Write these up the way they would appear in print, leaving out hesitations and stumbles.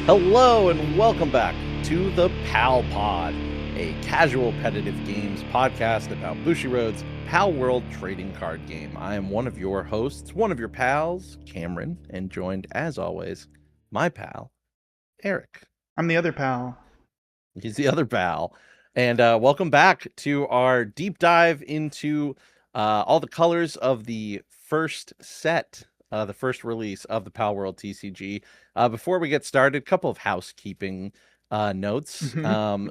Hello and welcome back to the Pal Pod, a CasualPetitive Games podcast about Bushiroad's Palworld trading card game. I am one of your hosts, one of your pals, Cameron, and joined as always, my pal, Eric. I'm the other pal. He's the other pal. And welcome back to our deep dive into all the colors of the first set, the first release of the Palworld TCG. Before we get started, a couple of housekeeping notes,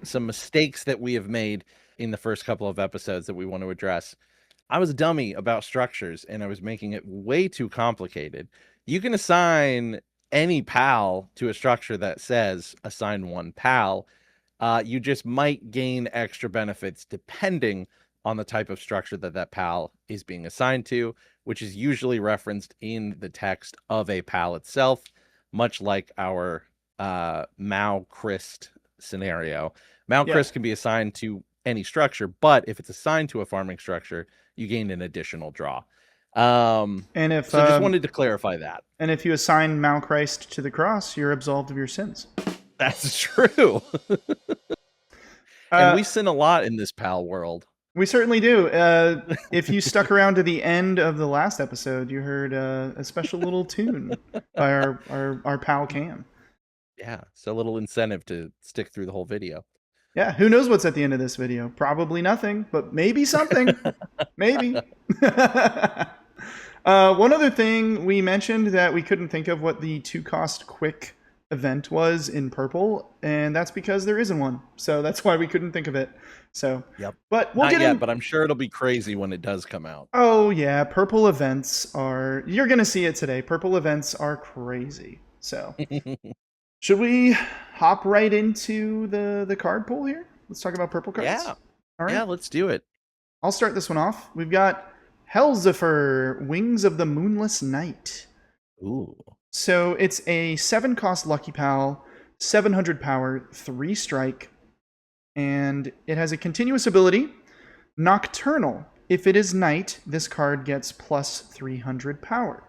some mistakes that we have made in the first couple of episodes that we want to address. I was a dummy about structures and I was making it way too complicated. You can assign any pal to a structure that says assign one pal. You just might gain extra benefits depending on the type of structure that pal is being assigned to, which is usually referenced in the text of a pal itself, much like our Mao Christ scenario. Mao Christ can be assigned to any structure, but if it's assigned to a farming structure, you gain an additional draw. And if so just wanted to clarify that. And if you assign Mao Christ to the cross, you're absolved of your sins. That's true. And we sin a lot in this pal world. We certainly do. If you stuck around to the end of the last episode, you heard a special little tune by our pal Cam. Yeah, so a little incentive to stick through the whole video. Yeah, who knows what's at the end of this video? Probably nothing, but maybe something. Maybe. One other thing we mentioned that we couldn't think of what the 2-cost quick event was in purple, and that's because there isn't one. So that's why we couldn't think of it. So, yep. But we'll Not get yet, but I'm sure it'll be crazy when it does come out. Oh yeah, purple events are. You're gonna see it today. Purple events are crazy. So, should we hop right into the card pool here? Let's talk about purple cards. Yeah. All right. Yeah, let's do it. I'll start this one off. We've got Helzaphyr, Wings of the Moonless Night. Ooh. So it's a 7-cost Lucky Pal, 700 power, 3 strike, and it has a continuous ability, Nocturnal. If it is night, this card gets plus 300 power.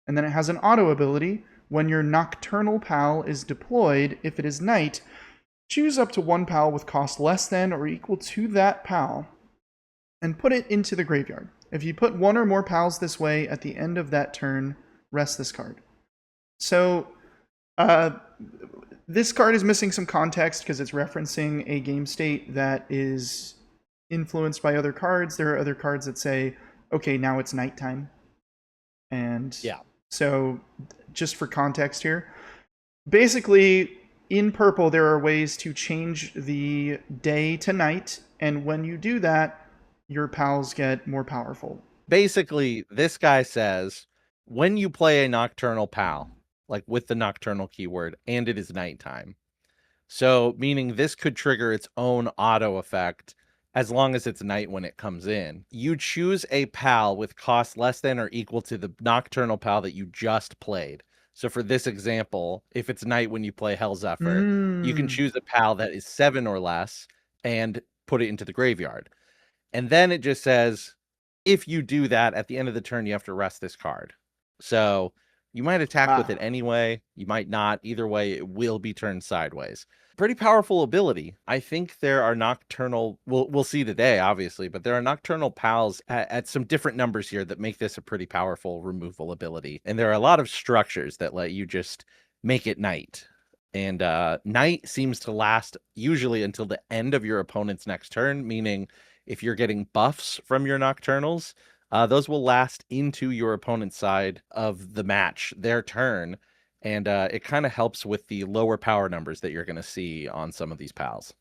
And then it has an auto ability. When your Nocturnal Pal is deployed, if it is night, choose up to one pal with cost less than or equal to that pal and put it into the graveyard. If you put one or more pals this way at the end of that turn, rest this card. So, this card is missing some context because it's referencing a game state that is influenced by other cards. There are other cards that say, okay, now it's nighttime. And yeah. So, just for context here, basically, in purple, there are ways to change the day to night, and when you do that, your pals get more powerful. Basically, this guy says, when you play a Nocturnal Pal, like with the Nocturnal keyword, and it is nighttime. So, meaning this could trigger its own auto effect as long as it's night when it comes in. You choose a pal with cost less than or equal to the Nocturnal Pal that you just played. So for this example, if it's night when you play Helzaphyr, you can choose a pal that is 7 or less and put it into the graveyard. And then it just says, if you do that, at the end of the turn, you have to rest this card. So you might attack with it anyway. You might not. Either way, it will be turned sideways. Pretty powerful ability. I think there are nocturnal, we'll see today, obviously, but there are nocturnal pals at some different numbers here that make this a pretty powerful removal ability. And there are a lot of structures that let you just make it night. And night seems to last usually until the end of your opponent's next turn, meaning if you're getting buffs from your nocturnals, those will last into your opponent's side of the match, their turn. And it kind of helps with the lower power numbers that you're going to see on some of these pals.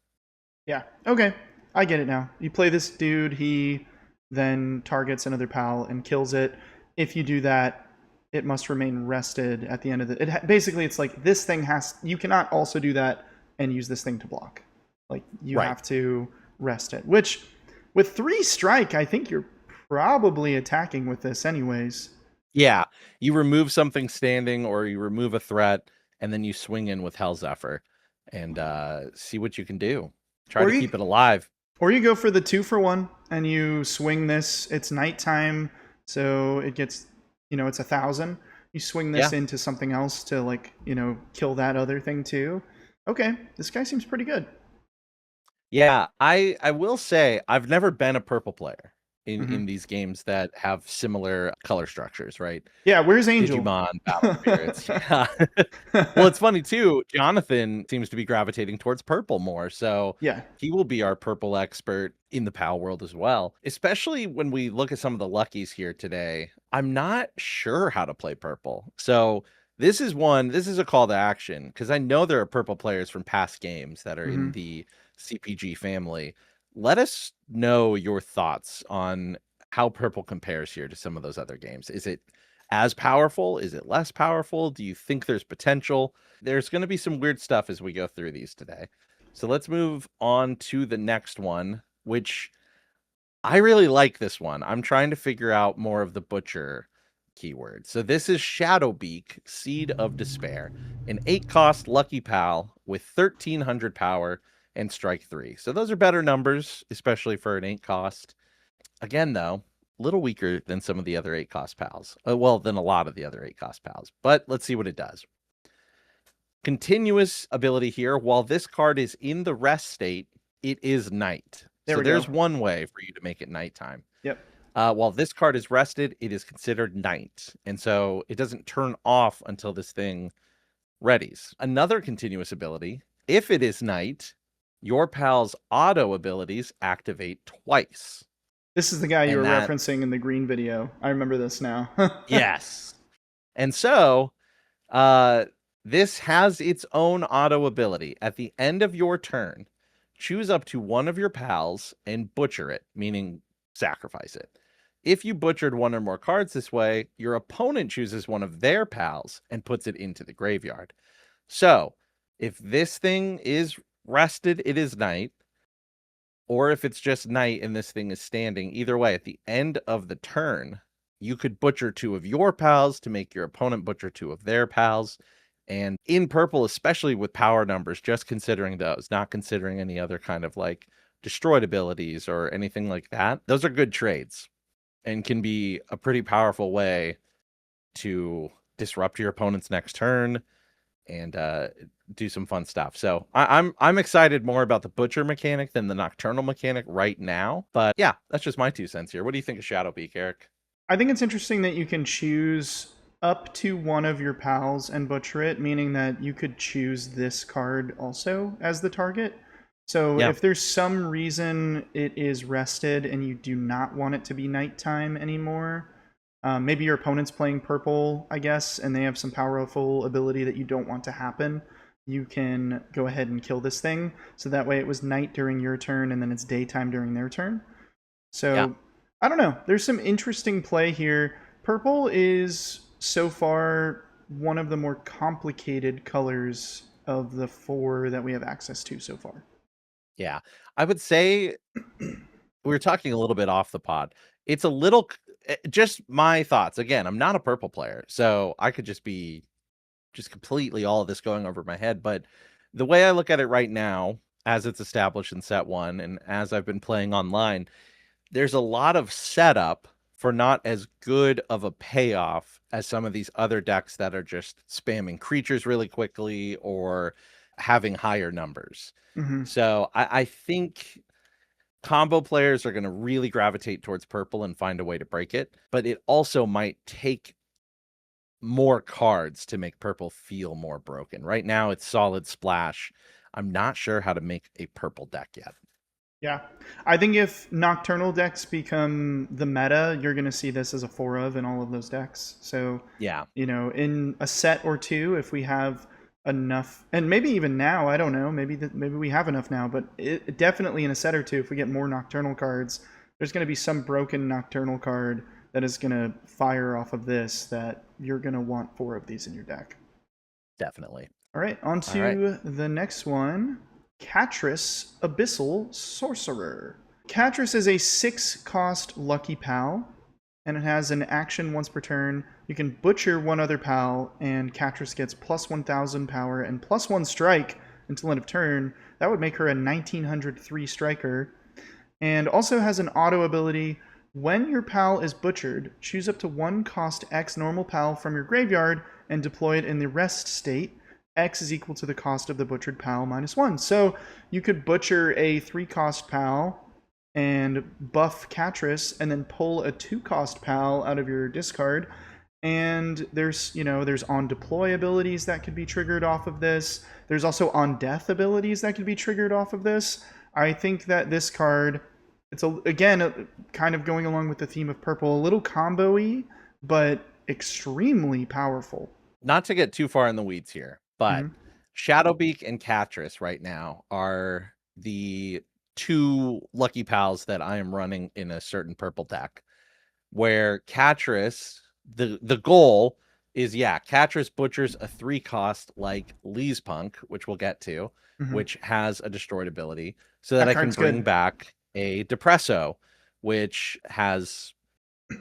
Yeah, okay. I get it now. You play this dude, he then targets another pal and kills it. If you do that, it must remain rested at the end of the... Basically, it's like this thing has... You cannot also do that and use this thing to block. Like, you have to rest it. Which, with 3 strike, I think you're probably attacking with this anyways. Yeah, you remove something standing or you remove a threat, and then you swing in with Helzaphyr and see what you can do. Try to keep it alive. Or you go for the 2-for-1 and you swing this. It's nighttime, so it gets, it's 1,000. You swing this Yeah. into something else to, like, kill that other thing too. Okay, this guy seems pretty good. Yeah, I will say I've never been a purple player in Hmm. these games that have similar color structures, right? Yeah, where's Angel? Digimon, Battle Spirits, yeah. Well, it's funny too, Jonathan seems to be gravitating towards purple more, so Yeah. he will be our purple expert in the PAL world as well. Especially when we look at some of the luckies here today, I'm not sure how to play purple. So this is a call to action because I know there are purple players from past games that are in Hmm. the CPG family. Let us know your thoughts on how purple compares here to some of those other games. Is it as powerful? Is it less powerful? Do you think there's potential? There's going to be some weird stuff as we go through these today. So let's move on to the next one, which I really like this one. I'm trying to figure out more of the butcher keyword. So this is Shadowbeak, Seed of Despair, an 8-cost Lucky Pal with 1300 power and strike 3. So those are better numbers, especially for an 8-cost. Again, though, a little weaker than some of the other 8-cost pals. Well, than a lot of the other 8-cost pals. But let's see what it does. Continuous ability here. While this card is in the rest state, it is night. There So we go. there's one way for you to make it nighttime. Yep. While this card is rested, it is considered night. And so it doesn't turn off until this thing readies. Another continuous ability, if it is night, your pal's auto abilities activate twice. This is the guy you And were that, referencing in the green video. I remember this now. yes. And so uh, this has its own auto ability. At the end of your turn, choose up to one of your pals and butcher it, meaning sacrifice it. If you butchered one or more cards this way, your opponent chooses one of their pals and puts it into the graveyard. So, if this thing is rested, it is night, or if it's just night and this thing is standing, either way, at the end of the turn, you could butcher two of your pals to make your opponent butcher two of their pals. And in purple, especially with power numbers, just considering those, not considering any other kind of like destroyed abilities or anything like that, those are good trades and can be a pretty powerful way to disrupt your opponent's next turn and do some fun stuff. So I'm excited more about the butcher mechanic than the nocturnal mechanic right now. But yeah, that's just my 2 cents here. What do you think of Shadowbeak, Eric? I think it's interesting that you can choose up to one of your pals and butcher it, meaning that you could choose this card also as the target. So Yeah, if there's some reason it is rested and you do not want it to be nighttime anymore, maybe your opponent's playing purple, I guess, and they have some powerful ability that you don't want to happen, you can go ahead and kill this thing. So that way it was night during your turn and then it's daytime during their turn. yeah, So I don't know. There's some interesting play here. Purple is so far one of the more complicated colors of the four that we have access to so far. yeah. I would say we were talking a little bit off the pod. It's a little just my thoughts. Again, I'm not a purple player, so I could just be just completely all of this going over my head. But the way I look at it right now, as it's established in set one, and as I've been playing online, there's a lot of setup for not as good of a payoff as some of these other decks that are just spamming creatures really quickly or having higher numbers. Hmm. So I think combo players are going to really gravitate towards purple and find a way to break it, but it also might take more cards to make purple feel more broken. Right now, it's solid splash. I'm not sure how to make a purple deck yet. Yeah. I think if nocturnal decks become the meta, you're going to see this as a four of in all of those decks. So, Yeah, in a set or two, if we have enough, and maybe even now, I don't know, maybe we have enough now, but definitely in a set or two, if we get more nocturnal cards, there's going to be some broken nocturnal card that is going to fire off of this that you're going to want four of these in your deck. definitely. All right, on All right. to the next one. Catris, Abyssal Sorcerer. Catris is a 6-cost Lucky Pal, and it has an action once per turn. You can butcher one other pal, and Catris gets plus 1,000 power and plus 1 strike until end of turn. That would make her a 1,903 striker. And also has an auto ability. When your PAL is butchered, choose up to one cost X normal PAL from your graveyard and deploy it in the rest state. X is equal to the cost of the butchered PAL minus 1. So you could butcher a 3-cost PAL and buff Catris and then pull a 2-cost PAL out of your discard. And there's on deploy abilities that could be triggered off of this. There's also on death abilities that could be triggered off of this. I think that this card, again kind of going along with the theme of purple, a little combo-y, but extremely powerful. Not to get too far in the weeds here, but Mm-hmm. Shadowbeak and Catris right now are the two lucky pals that I am running in a certain purple deck. Where Catris, the goal is, Catris butchers a 3-cost like Lee's Punk, which we'll get to, Mm-hmm. which has a destroyed ability, so that That I can card's bring good. back a Depresso, which has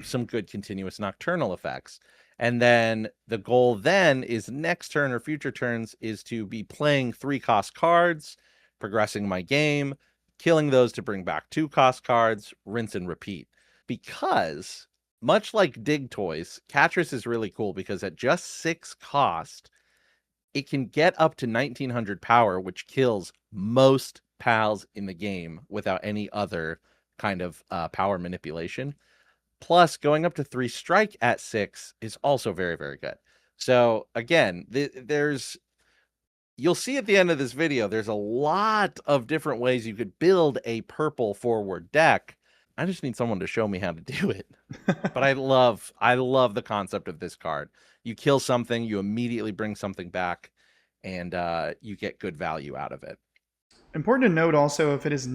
some good continuous nocturnal effects. And then the goal then is next turn or future turns is to be playing 3-cost cards, progressing my game, killing those to bring back 2-cost cards, rinse and repeat. Because much like Dig Toys, Catris is really cool because at just 6 cost, it can get up to 1900 power, which kills most pals in the game without any other kind of power manipulation. Plus, going up to 3 strike at 6 is also very, very good. So again, you'll see at the end of this video, there's a lot of different ways you could build a purple forward deck. I just need someone to show me how to do it. But I love the concept of this card. You kill something, you immediately bring something back, and you get good value out of it. Important to note also, if it is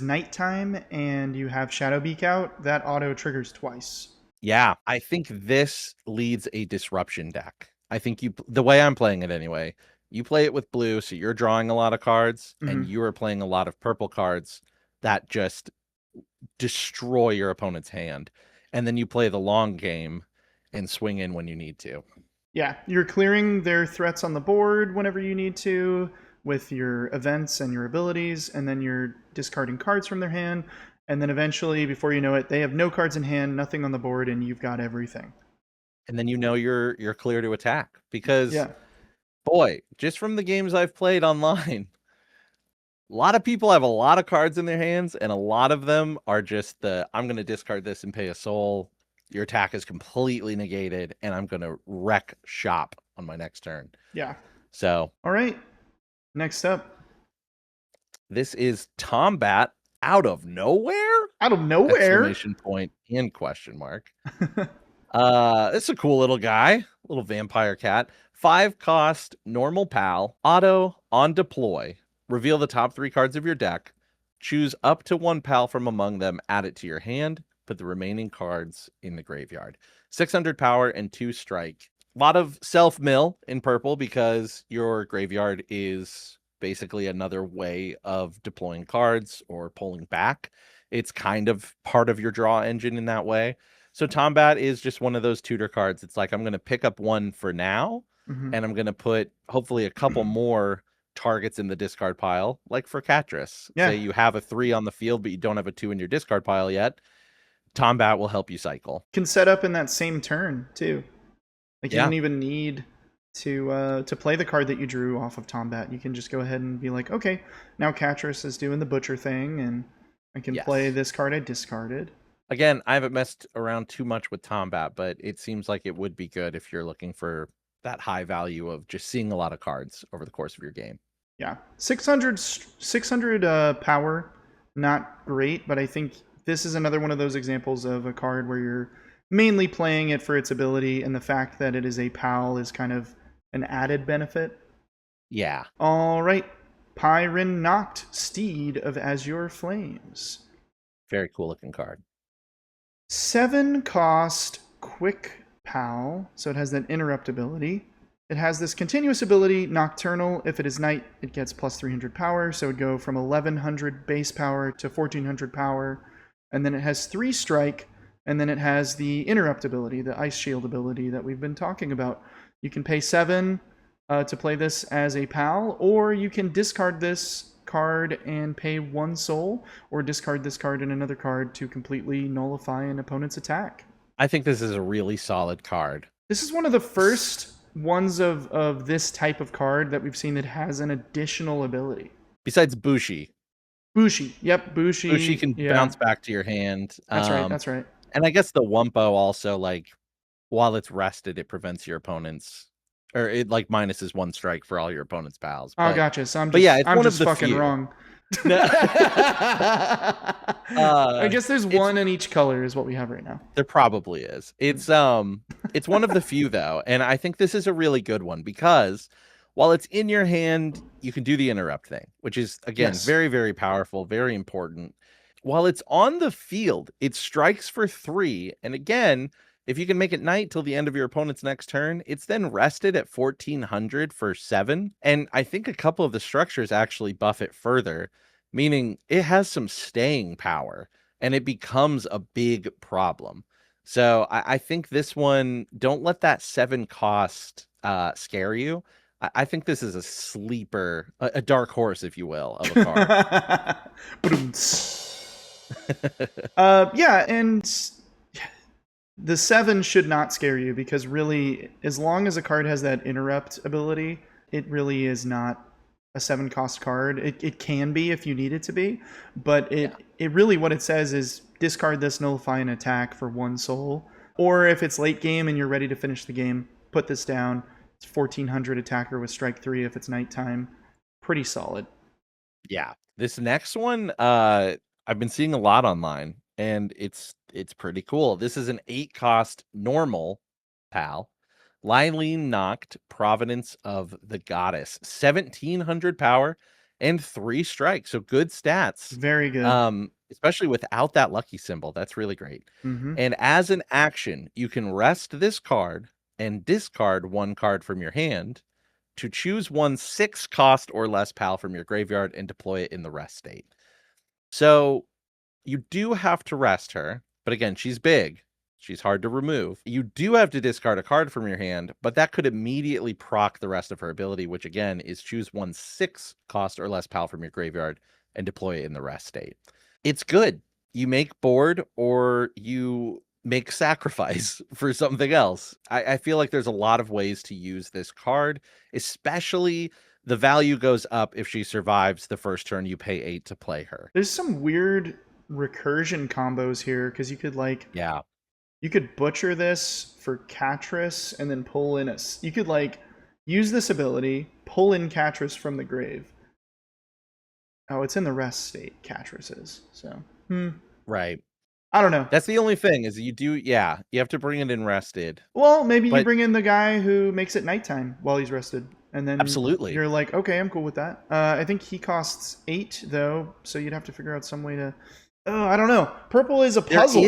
nighttime and you have Shadowbeak out, that auto triggers twice. Yeah, I think this leads a disruption deck. I think the way I'm playing it anyway, you play it with blue, so you're drawing a lot of cards, and Mm-hmm. you are playing a lot of purple cards that just destroy your opponent's hand. And then you play the long game and swing in when you need to. Yeah, you're clearing their threats on the board whenever you need to with your events and your abilities, and then you're discarding cards from their hand, and then eventually, before you know it, they have no cards in hand, nothing on the board, and you've got everything. And then you're clear to attack. Because Yeah. boy, just from the games I've played online, a lot of people have a lot of cards in their hands, and a lot of them are just I'm going to discard this and pay a soul. Your attack is completely negated, and I'm going to wreck shop on my next turn. Yeah. So All right. Next up, this is Tombat out of nowhere? out of nowhere. Exclamation point and question mark. It's a cool little guy, little vampire cat. 5-cost normal pal, auto on deploy. Reveal the top 3 cards of your deck. Choose up to 1 pal from among them, add it to your hand, put the remaining cards in the graveyard. 600 power and 2 strike. A lot of self-mill in purple because your graveyard is basically another way of deploying cards or pulling back. It's kind of part of your draw engine in that way. So Tombat is just one of those tutor cards. It's like, I'm going to pick up one for now, Mm-hmm. and I'm going to put hopefully a couple more targets in the discard pile, like for Catris. Yeah. Say you have a 3 on the field, but you don't have a 2 in your discard pile yet. Tombat will help you cycle. Can set up in that same turn too. Like you Yeah. don't even need to play the card that you drew off of Tombat. You can just go ahead and be like, okay, now Catris is doing the butcher thing, and I can play Yes. this card I discarded. Again, I haven't messed around too much with Tombat, but it seems like it would be good if you're looking for that high value of just seeing a lot of cards over the course of your game. Yeah, 600 power, not great, but I think this is another one of those examples of a card where you're mainly playing it for its ability, and the fact that it is a PAL is kind of an added benefit. Yeah. All right, Pyrin Noct, Steed of Azure Flames. Very cool looking card. 7-cost quick PAL, so it has that interrupt ability. It has this continuous ability, Nocturnal. If it is night, it gets plus 300 power, so it would go from 1100 base power to 1400 power. And then it has 3 strike, and then it has the interrupt ability, the Ice Shield ability that we've been talking about. You can pay 7 to play this as a PAL, or you can discard this card and pay 1 soul, or discard this card and another card to completely nullify an opponent's attack. I think this is a really solid card. This is one of the first ones of this type of card that we've seen that has an additional ability. Besides Bushi. Bushi. Yep, Bushi. Bushi can bounce back to your hand. That's right, that's right. And I guess the Wumpo also, like, while it's rested, it prevents your opponent's, or it like minuses 1 strike for all your opponent's pals. Oh, gotcha. So I'm just fucking wrong. I guess there's one in each color is what we have right now. There probably is. It's one of the few though, and I think this is a really good one because while it's in your hand, you can do the interrupt thing, which is again very, very powerful, very important. While it's on the field, it strikes for 3, and again, if you can make it night till the end of your opponent's next turn, it's then rested at 1400 for 7. And I think a couple of the structures actually buff it further, meaning it has some staying power and it becomes a big problem. So I think this one, don't let that 7 cost scare you. I think this is a sleeper, a dark horse, if you will, of a card. Yeah, and the 7 should not scare you because really, as long as a card has that interrupt ability, it really is not a 7 cost card. It can be if you need it to be, but it really, what it says is discard this, nullify an attack for 1 soul. Or if it's late game and you're ready to finish the game, put this down. It's 1400 attacker with strike 3 if it's nighttime. Pretty solid. Yeah. This next one, I've been seeing a lot online, and it's pretty cool. This is an 8 cost normal pal. Lylene Noct, Providence of the Goddess. 1700 power and 3 strikes. So good stats. Very good. Especially without that lucky symbol. That's really great. Mm-hmm. And as an action, you can rest this card and discard 1 card from your hand to choose 1 6 cost or less pal from your graveyard and deploy it in the rest state. So you do have to rest her, but again, she's big. She's hard to remove. You do have to discard a card from your hand, but that could immediately proc the rest of her ability, which again is choose 1 6 cost or less pal from your graveyard and deploy it in the rest state. It's good. You make board or you make sacrifice for something else. I feel like there's a lot of ways to use this card, especially the value goes up if she survives the first turn you pay 8 to play her. There's some weird recursion combos here because you could you could butcher this for Catris and then pull in you could use this ability, pull in Catris from the grave. Oh, it's in the rest state, Catris is. So, Right. I don't know. That's the only thing is you have to bring it in rested. Well, maybe you bring in the guy who makes it nighttime while he's rested. And then absolutely, you're like, okay, I'm cool with that. I think he costs 8 though, so you'd have to figure out some way to. Oh, I don't know. Purple is a puzzle.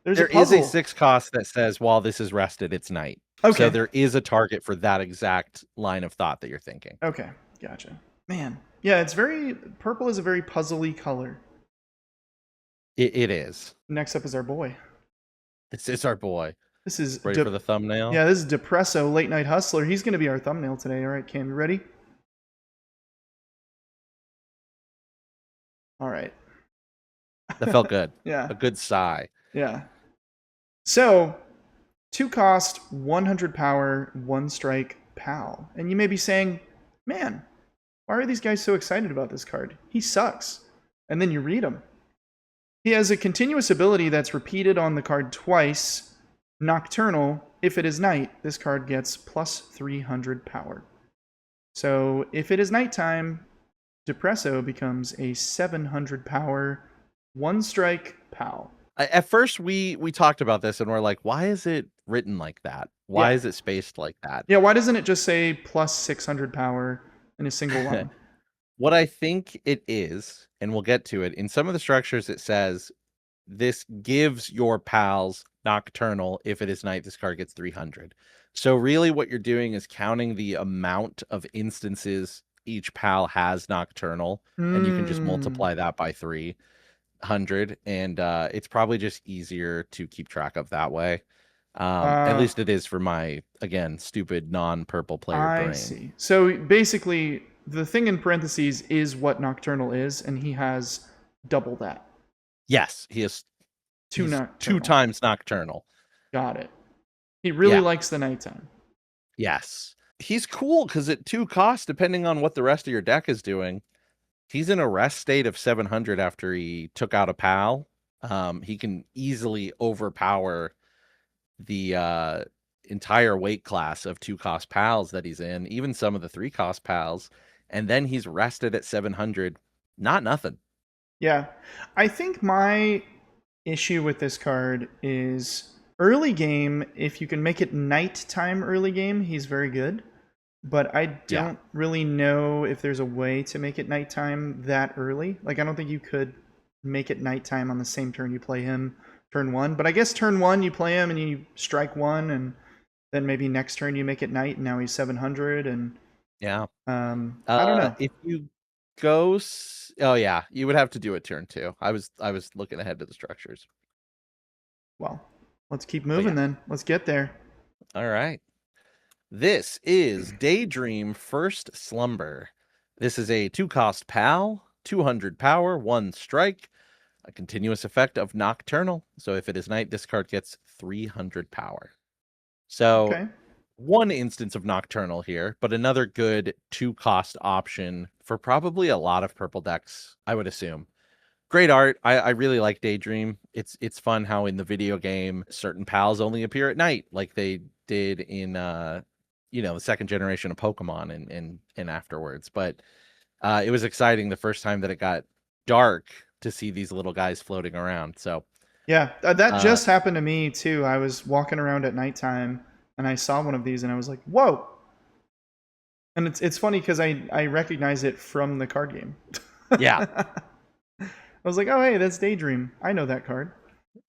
There is a 6 cost that says while this is rested, it's night. Okay. So there is a target for that exact line of thought that you're thinking. Okay, gotcha. Man, yeah, purple is a very puzzly color. It is. Next up is our boy. It's our boy. This is ready for the thumbnail. Yeah, this is Depresso, Late Night Hustler. He's going to be our thumbnail today. All right, Cam, you ready? All right. That felt good. Yeah. A good sigh. Yeah. So, 2 cost, 100 power, 1 strike, pal. And you may be saying, man, why are these guys so excited about this card? He sucks. And then you read him. He has a continuous ability that's repeated on the card twice. Nocturnal, if it is night, this card gets plus 300 power. So if it is nighttime, Depresso becomes a 700 power, 1 strike pal. At first, we talked about this and we're like, why is it written like that? Why is it spaced like that? Yeah, why doesn't it just say plus 600 power in a single line? What I think it is, and we'll get to it, in some of the structures it says, this gives your pals Nocturnal. If it is night, this card gets 300. So really what you're doing is counting the amount of instances each pal has Nocturnal, and you can just multiply that by 300, and it's probably just easier to keep track of that way. At least it is for my, again, stupid non-purple player brain. I see. So basically, the thing in parentheses is what Nocturnal is, and he has double that. Yes, Two he's two Nocturnal. times nocturnal. Got it. He really Yeah. likes the nighttime. Yes. He's cool because at 2 cost, depending on what the rest of your deck is doing, he's in a rest state of 700 after he took out a pal. He can easily overpower the entire weight class of 2 cost pals that he's in, even some of the 3 cost pals. And then he's rested at 700. Not nothing. Yeah. I think my issue with this card is early game, if you can make it nighttime early game, he's very good. But I Yeah. don't really know if there's a way to make it nighttime that early. Like, I don't think you could make it nighttime on the same turn you play him turn one. But I guess turn one you play him and you strike one, and then maybe next turn you make it night, and now he's 700. And Yeah. I don't know. If you go, oh yeah, you would have to do it turn 2. I was looking ahead to the structures. Well, let's keep But moving yeah. then. Let's get there. All right. This is Daydream First Slumber. This is a 2 cost pal, 200 power, 1 strike, a continuous effect of Nocturnal. So if it is night, this card gets 300 power. So Okay. one instance of Nocturnal here, but another good 2 cost option for probably a lot of purple decks, I would assume. Great art. I really like Daydream. It's fun how in the video game certain pals only appear at night, like they did in the second generation of Pokemon and afterwards. But it was exciting the first time that it got dark to see these little guys floating around. So Yeah, that uh just happened to me too. I was walking around at nighttime and I saw one of these and I was like, "Whoa!" And it's funny because I recognize it from the card game. yeah, I was like, "Oh hey, that's Daydream. I know that card."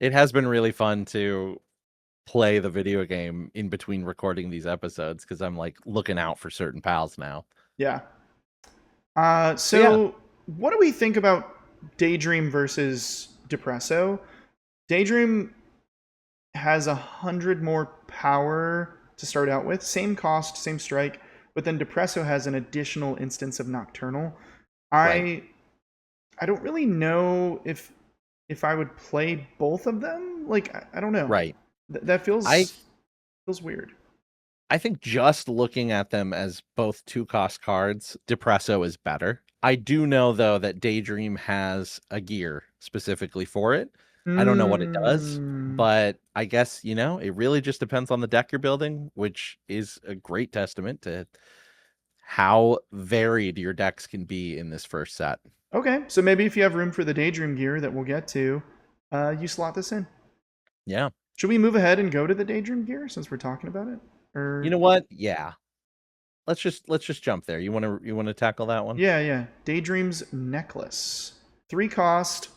it has been really fun to play the video game in between recording these episodes because I'm like looking out for certain pals now. Yeah. But yeah, So what do we think about Daydream versus Depresso? Daydream has 100 more power to start out with, same cost, same strike, but then Depresso has an additional instance of Nocturnal. right, I I don't really know if I would play both of them. Like I don't know. right. That I feels weird. I think just looking at them as both 2 cost cards, Depresso is better. I do know though that Daydream has a gear specifically for it. I don't know what it does, Hmm. but I guess, it really just depends on the deck you're building, which is a great testament to how varied your decks can be in this first set. Okay, so maybe if you have room for the Daydream gear that we'll get to, you slot this in. Yeah. Should we move ahead and go to the Daydream gear since we're talking about it? You Or know what? Yeah. Let's just jump there. You want to tackle that one? yeah. Daydream's necklace. 3 cost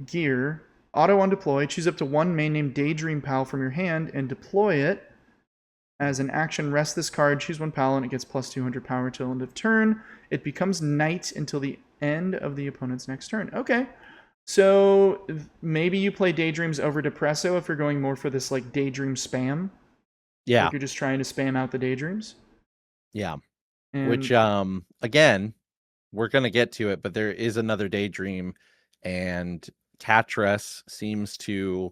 gear. Auto on deploy. Choose up to one main name Daydream pal from your hand and deploy it. As an action, rest this card, choose one pal, and it gets plus 200 power till end of turn. It becomes night until the end of the opponent's next turn. Okay. So maybe you play Daydreams over Depresso if you're going more for this like Daydream spam. Yeah. Like you're just trying to spam out the Daydreams. Yeah. Which And again, we're gonna get to it, but there is another Daydream, and Catress seems to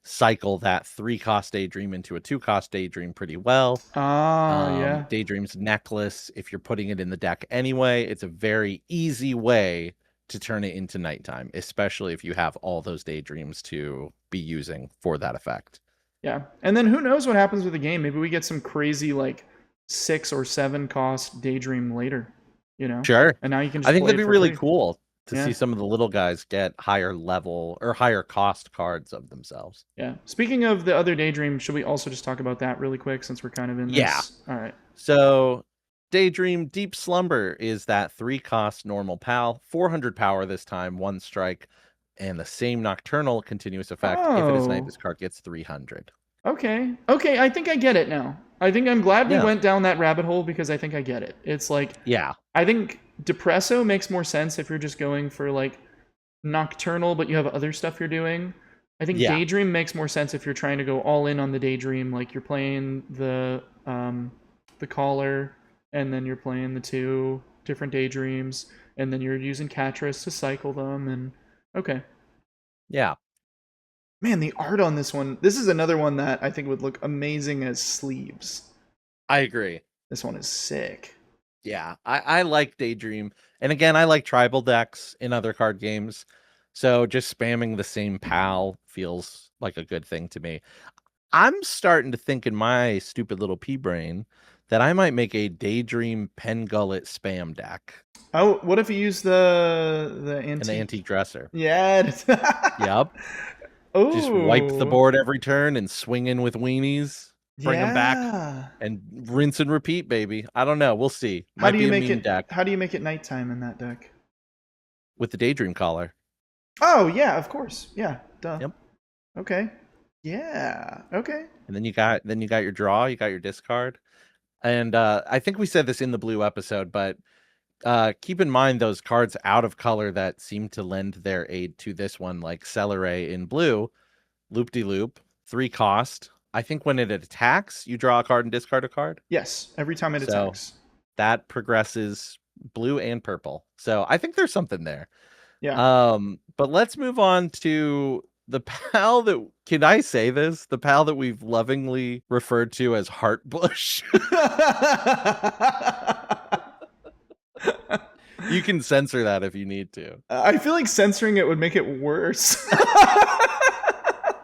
cycle that 3 cost Daydream into a 2 cost Daydream pretty well. yeah. Daydream's necklace, if you're putting it in the deck anyway, it's a very easy way to turn it into nighttime, especially if you have all those Daydreams to be using for that effect. Yeah. And then who knows what happens with the game? Maybe we get some crazy like 6 or 7 cost Daydream later, you know? Sure. And now you can I just think play that'd it be for really free. cool to Yeah. see some of the little guys get higher level or higher cost cards of themselves. Yeah. Speaking of the other Daydream, should we also just talk about that really quick since we're kind of in Yeah. this? All right. So Daydream Deep Slumber is that 3 cost normal pal, 400 power this time, 1 strike, and the same nocturnal continuous effect. If it is night, Oh, this card gets 300. okay. Okay, I think I get it now. I think I'm glad we Yeah. went down that rabbit hole because I think I get it. It's like, Yeah. I think Depresso makes more sense if you're just going for like nocturnal, but you have other stuff you're doing. I think Yeah. Daydream makes more sense if you're trying to go all in on the Daydream, like you're playing the caller, and then you're playing the two. different daydreams, and then you're using Catris to cycle them. And okay, Yeah, man, the art on this one. This is another one that I think would look amazing as sleeves. I agree. This one is sick. Yeah, I like Daydream. And again, I like tribal decks in other card games. So just spamming the same pal feels like a good thing to me. I'm starting to think in my stupid little pea brain that I might make a Daydream Pen Gullet spam deck, Oh, what if you use the an antique? antique dresser. Yeah. Yep. Just wipe the Oh, board every turn and swing in with weenies, bring them back, yeah. and rinse and repeat, baby. I don't know. We'll see. How Might do be you a make meme it? deck How do you make it nighttime in that deck? with the Daydream collar. Oh yeah, of course. Yeah, duh. Yep. Okay. Yeah. Okay. And then you got your draw, you got your discard. And I think we said this in the blue episode, but keep in mind those cards out of color that seem to lend their aid to this one, like Celeray in blue, Loop de Loop, 3 cost. I think when it attacks, you draw a card and discard a card. Yes. Every time it So attacks. that progresses blue and purple. So I think there's something there. Yeah. But let's move on to the pal that, can I say this? The pal that we've lovingly referred to as Heartbush. You can censor that if you need to. I feel like censoring it would make it worse.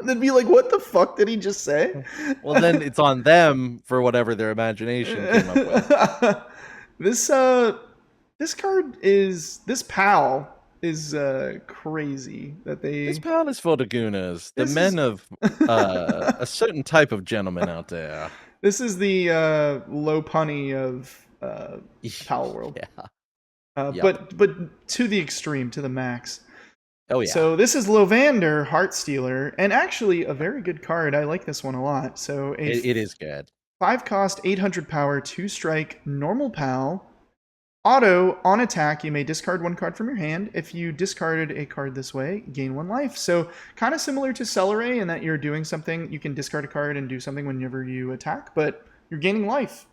They'd be like, "What the fuck did he just say?" Well, then it's on them for whatever their imagination came up with. This this card is this pal is crazy that This they pal is for the Gunas, the this is men of a certain type of gentleman out there. this is the low punny of Palworld. Yeah. Yep. But to the extreme, to the max. Oh yeah. So this is Lovander, Heartstealer, and actually a very good card. I like this one a lot. So It is good. 5 cost, 800 power, 2 strike, normal pal. Auto, on attack, you may discard 1 card from your hand. If you discarded a card this way, gain 1 life. So kind of similar to Celeray in that you're doing something, you can discard a card and do something whenever you attack, but you're gaining life.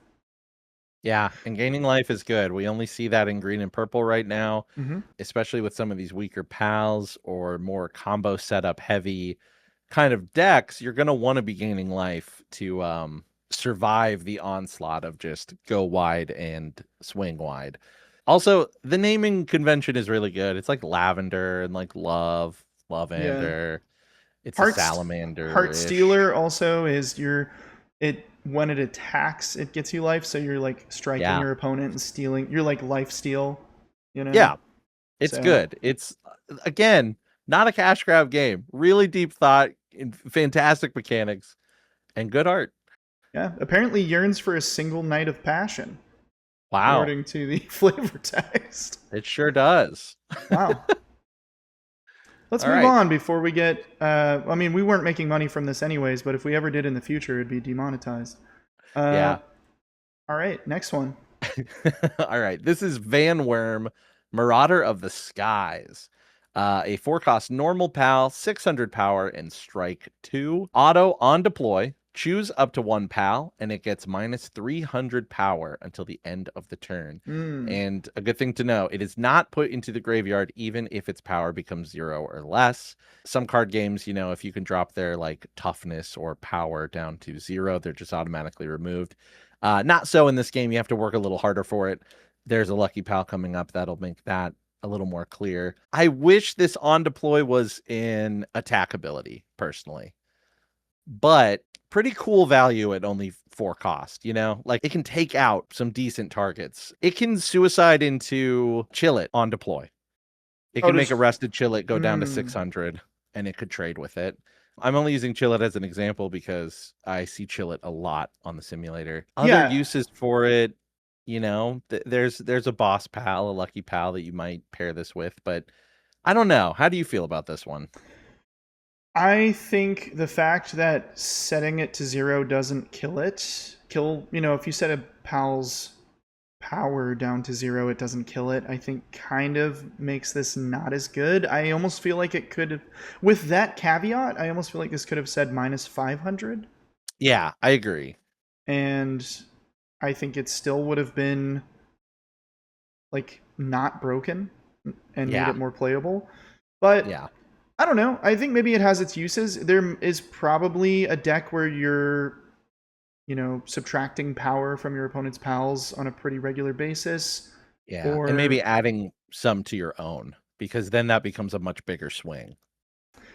Yeah, and gaining life is good. We only see that in green and purple right now, Mm-hmm. especially with some of these weaker pals or more combo setup heavy kind of decks. You're going to want to be gaining life to survive the onslaught of just go wide and swing wide. Also, the naming convention is really good. It's like lavender and like Yeah. lavander. It's a Heart's salamander-ish. Heartstealer also is it when it attacks, it gets you life, so you're like striking Yeah. your opponent and stealing. You're like life steal, you know? Yeah, it's So good. It's again, not a cash grab game. Really deep thought, fantastic mechanics, and good art. yeah, apparently yearns for a single night of passion, Wow, according to the flavor text. it sure does. Wow. Let's All move right. on before we get. I mean, we weren't making money from this anyways, but if we ever did in the future, it'd be demonetized. Uh, Yeah. all right, next one. All right. This is Van Worm, Marauder of the Skies. A 4 cost normal pal, 600 power, and strike 2. Auto on deploy. Choose up to 1 pal, and it gets minus 300 power until the end of the turn. Mm, And a good thing to know, it is not put into the graveyard even if its power becomes 0 or less. Some card games, you know, if you can drop their like toughness or power down to 0, they're just automatically removed. Not so in this game. You have to work a little harder for it. There's a lucky pal coming up that'll make that a little more clear. I wish this on deploy was in attack ability, personally. But pretty cool value at only 4 cost, you know? Like, it can take out some decent targets. It can suicide into Chillet on deploy. It oh, can make a just. rested Chillet go down to Mm, 600, and it could trade with it. I'm only using Chillet as an example because I see Chillet a lot on the simulator. Other yeah, uses for it, you know, there's a boss pal, a lucky pal that you might pair this with, but I don't know. How do you feel about this one? I think the fact that setting it to 0 doesn't kill it. If you set a pal's power down to 0, it doesn't kill it. I think kind of makes this not as good. I almost feel like it could have, with that caveat, I almost feel like this could have said minus 500. Yeah, I agree. And I think it still would have been like not broken and made Yeah. it more playable. But Yeah. I don't know. I think maybe it has its uses. There is probably a deck where you're, subtracting power from your opponent's pals on a pretty regular basis. Yeah. And maybe Or adding some to your own, because then that becomes a much bigger swing.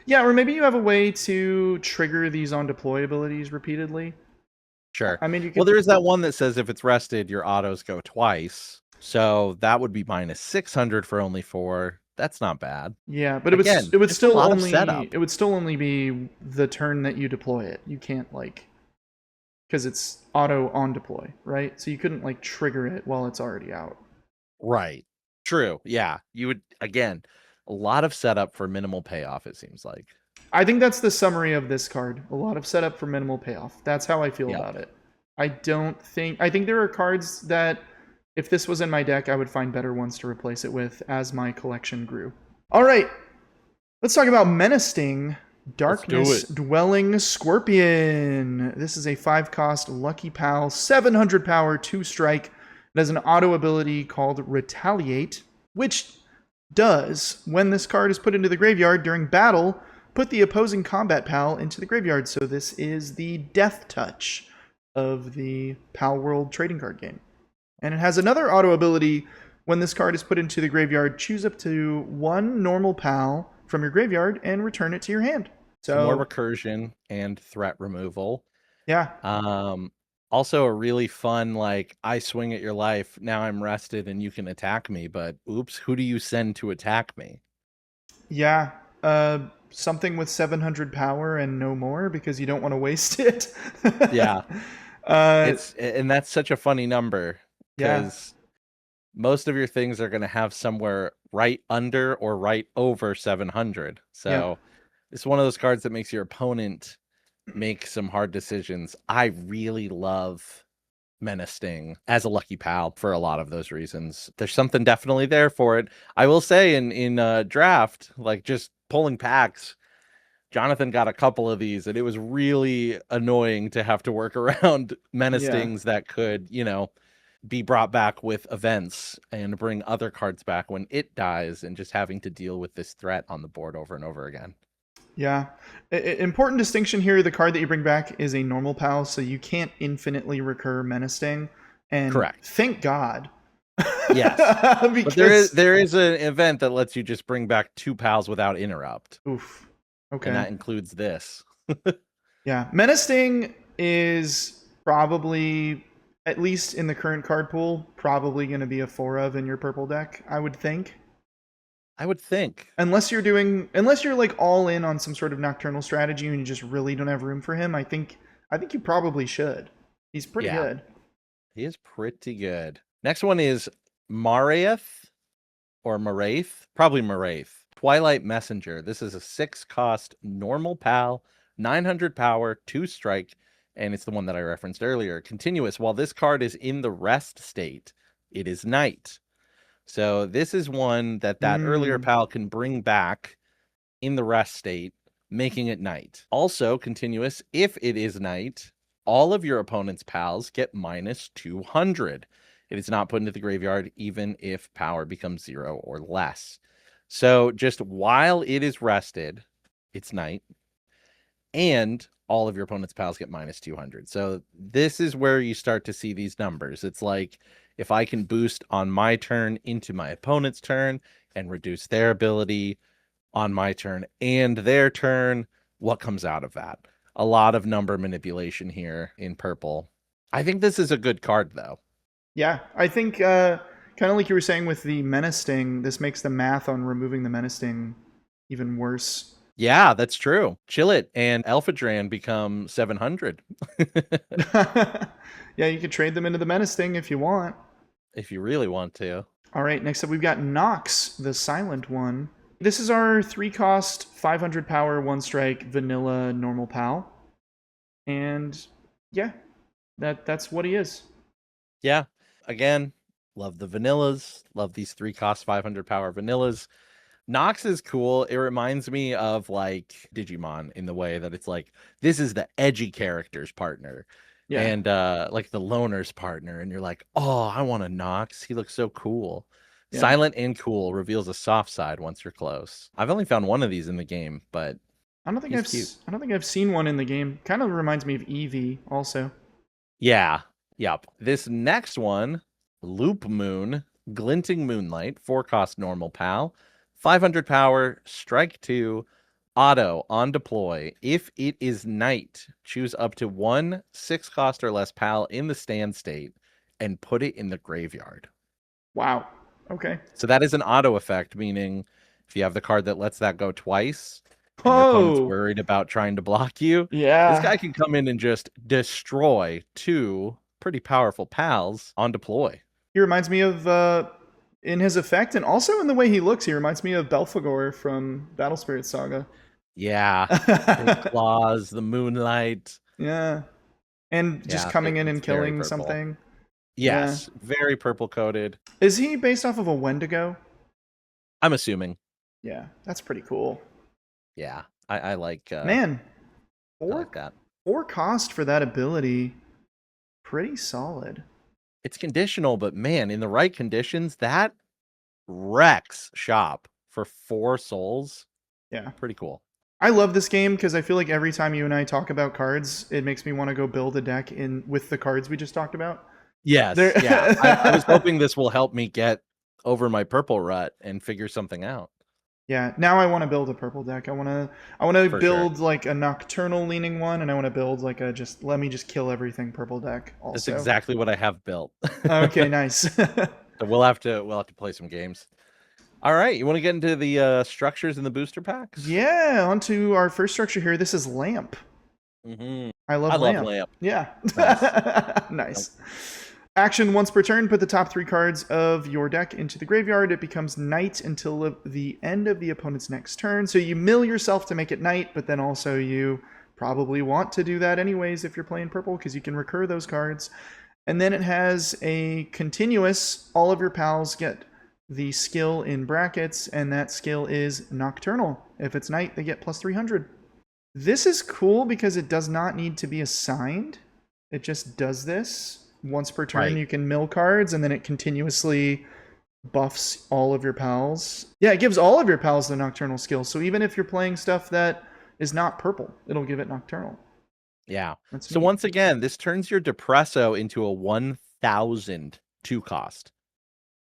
yeah, or maybe you have a way to trigger these on deploy abilities repeatedly. Sure. I mean, you Well, could. there is that one that says if it's rested, your autos go twice. So that would be minus 600 for only 4. That's not bad. Yeah, but Again, it would just a still lot of only setup. it would still only be the turn that you deploy it. You can't because it's auto on deploy, right? So you couldn't trigger it while it's already out. Right. True. Yeah. You would, again, a lot of setup for minimal payoff, it seems like. I think that's the summary of this card. A lot of setup for minimal payoff. That's how I feel Yep. about it. I think there are cards that if this was in my deck, I would find better ones to replace it with as my collection grew. All right, let's talk about Menacing Let's do Darkness it. Dwelling Scorpion. This is a 5-cost Lucky Pal, 700 power, 2 strike. It has an auto ability called Retaliate, which does, when this card is put into the graveyard during battle, put the opposing combat pal into the graveyard. So this is the Death Touch of the Palworld trading card game. And it has another auto ability. When this card is put into the graveyard, choose up to 1 normal pal from your graveyard and return it to your hand. Some more So, recursion and threat removal. yeah. Um, Also a really fun, like, I swing at your life, now I'm rested and you can attack me, but oops, who do you send to attack me? Yeah. Something with 700 power and no more because you don't want to waste it. Yeah. uh, And that's such a funny number yeah. because most of your things are going to have somewhere right under or right over 700. Yep. So it's one of those cards that makes your opponent make some hard decisions. I really love Menacing as a lucky pal for a lot of those reasons. There's something definitely there for it. I will say in draft, like just pulling packs, Jonathan got a couple of these, and it was really annoying to have to work around Yeah. Menacings that could, be brought back with events and bring other cards back when it dies, and just having to deal with this threat on the board over and over again. Yeah. Important distinction here, the card that you bring back is a normal pal, so you can't infinitely recur Menacing. And Correct. thank God. Yes. But Because there is an event that lets you just bring back 2 pals without interrupt, oof. and Okay. that includes this. Yeah. Menacing is probably, at least in the current card pool, probably going to be a 4 of in your purple deck, I would think. I would think. Unless you're all in on some sort of nocturnal strategy and you just really don't have room for him, I think you probably should. He's pretty Yeah, good. he is pretty good. Next one is Maraeth or Maraith, probably Maraith. Twilight Messenger. This is a 6-cost normal pal, 900 power, 2 strike, and it's the one that I referenced earlier. Continuous. While this card is in the rest state, it is night. So this is one that earlier Mm. pal can bring back in the rest state, making it night. Also continuous, if it is night, all of your opponent's pals get minus 200. It is not put into the graveyard even if power becomes 0 or less. So just while it is rested, it's night, and all of your opponent's pals get minus 200. So this is where you start to see these numbers. It's like if I can boost on my turn into my opponent's turn and reduce their ability on my turn and their turn, what comes out of that? A lot of number manipulation here in purple. I think this is a good card, though. Yeah, I think kind of like you were saying with the Menacing, this makes the math on removing the Menacing even worse. Yeah, that's true. Chillit and Elphadran become 700 Yeah, you could trade them into the Menacing if you want. if you really want to. All right, next up we've got Nox, the silent one. This is our 3-cost, 500 power, 1 strike, vanilla normal pal. And yeah, that's what he is. Yeah. Again, love the vanillas. Love these 3-cost 500 power vanillas. Nox is cool. It reminds me of like Digimon in the way that it's like this is the edgy character's partner Yeah. and like the loner's partner, and you're like, oh, I want a Nox. He looks so cool. Yeah. Silent and cool, reveals a soft side once you're close. I've only found one of these in the game, but he's cute. I don't think I've seen one in the game. Kind of reminds me of Eevee also. Yeah. Yep. This next one, Loop Moon, Glinting Moonlight, 4-cost normal pal, 500 power, strike 2, auto on deploy. If it is night, choose up to one 6-cost or less pal in the stand state and put it in the graveyard. Wow. Okay. So that is an auto effect, meaning if you have the card that lets that go twice and your opponent's Oh, worried about trying to block you, this yeah. guy can come in and just destroy 2 pretty powerful pals on deploy. He reminds me of in his effect and also in the way he looks. He reminds me of Belphegor from Battle Spirit Saga. Yeah. Those claws, the moonlight. Yeah. And just Yeah, coming in it's and very killing purple. something. Yeah. Yes, very purple coated. Is he based off of a Wendigo? I'm assuming. Yeah, that's pretty cool. Yeah, I like Man, I like that. 4 cost for that ability. Pretty solid. It's conditional, but man, in the right conditions, that wrecks shop for 4 souls. Yeah. Pretty cool. I love this game because I feel like every time you and I talk about cards, it makes me want to go build a deck in with the cards we just talked about. Yes, yeah. I was hoping this will help me get over my purple rut and figure something out. Yeah, now I want to build a purple deck. I want to For build sure. like a nocturnal leaning one, and I want to build like a just let me just kill everything purple deck. That's Also, exactly what I have built. okay, nice. So we'll have to play some games. All right, you want to get into the structures in the booster packs? Yeah, on to our first structure here. This is Lamp. Mm-hmm. I I love love Lamp. lamp. Yeah. Nice. Nice. Action once per turn, put the top 3 cards of your deck into the graveyard. It becomes night until the end of the opponent's next turn. So you mill yourself to make it night, but then also you probably want to do that anyways if you're playing purple because you can recur those cards. And then it has a continuous, all of your pals get the skill in brackets, and that skill is Nocturnal. If it's night, they get plus 300. This is cool because it does not need to be assigned. It just does this. Once per turn, Right. you can mill cards, and then it continuously buffs all of your pals. Yeah, it gives all of your pals the Nocturnal skill. So even if you're playing stuff that is not purple, it'll give it Nocturnal. Yeah. That's So neat. once again, this turns your Depresso into a 1,000 2-cost,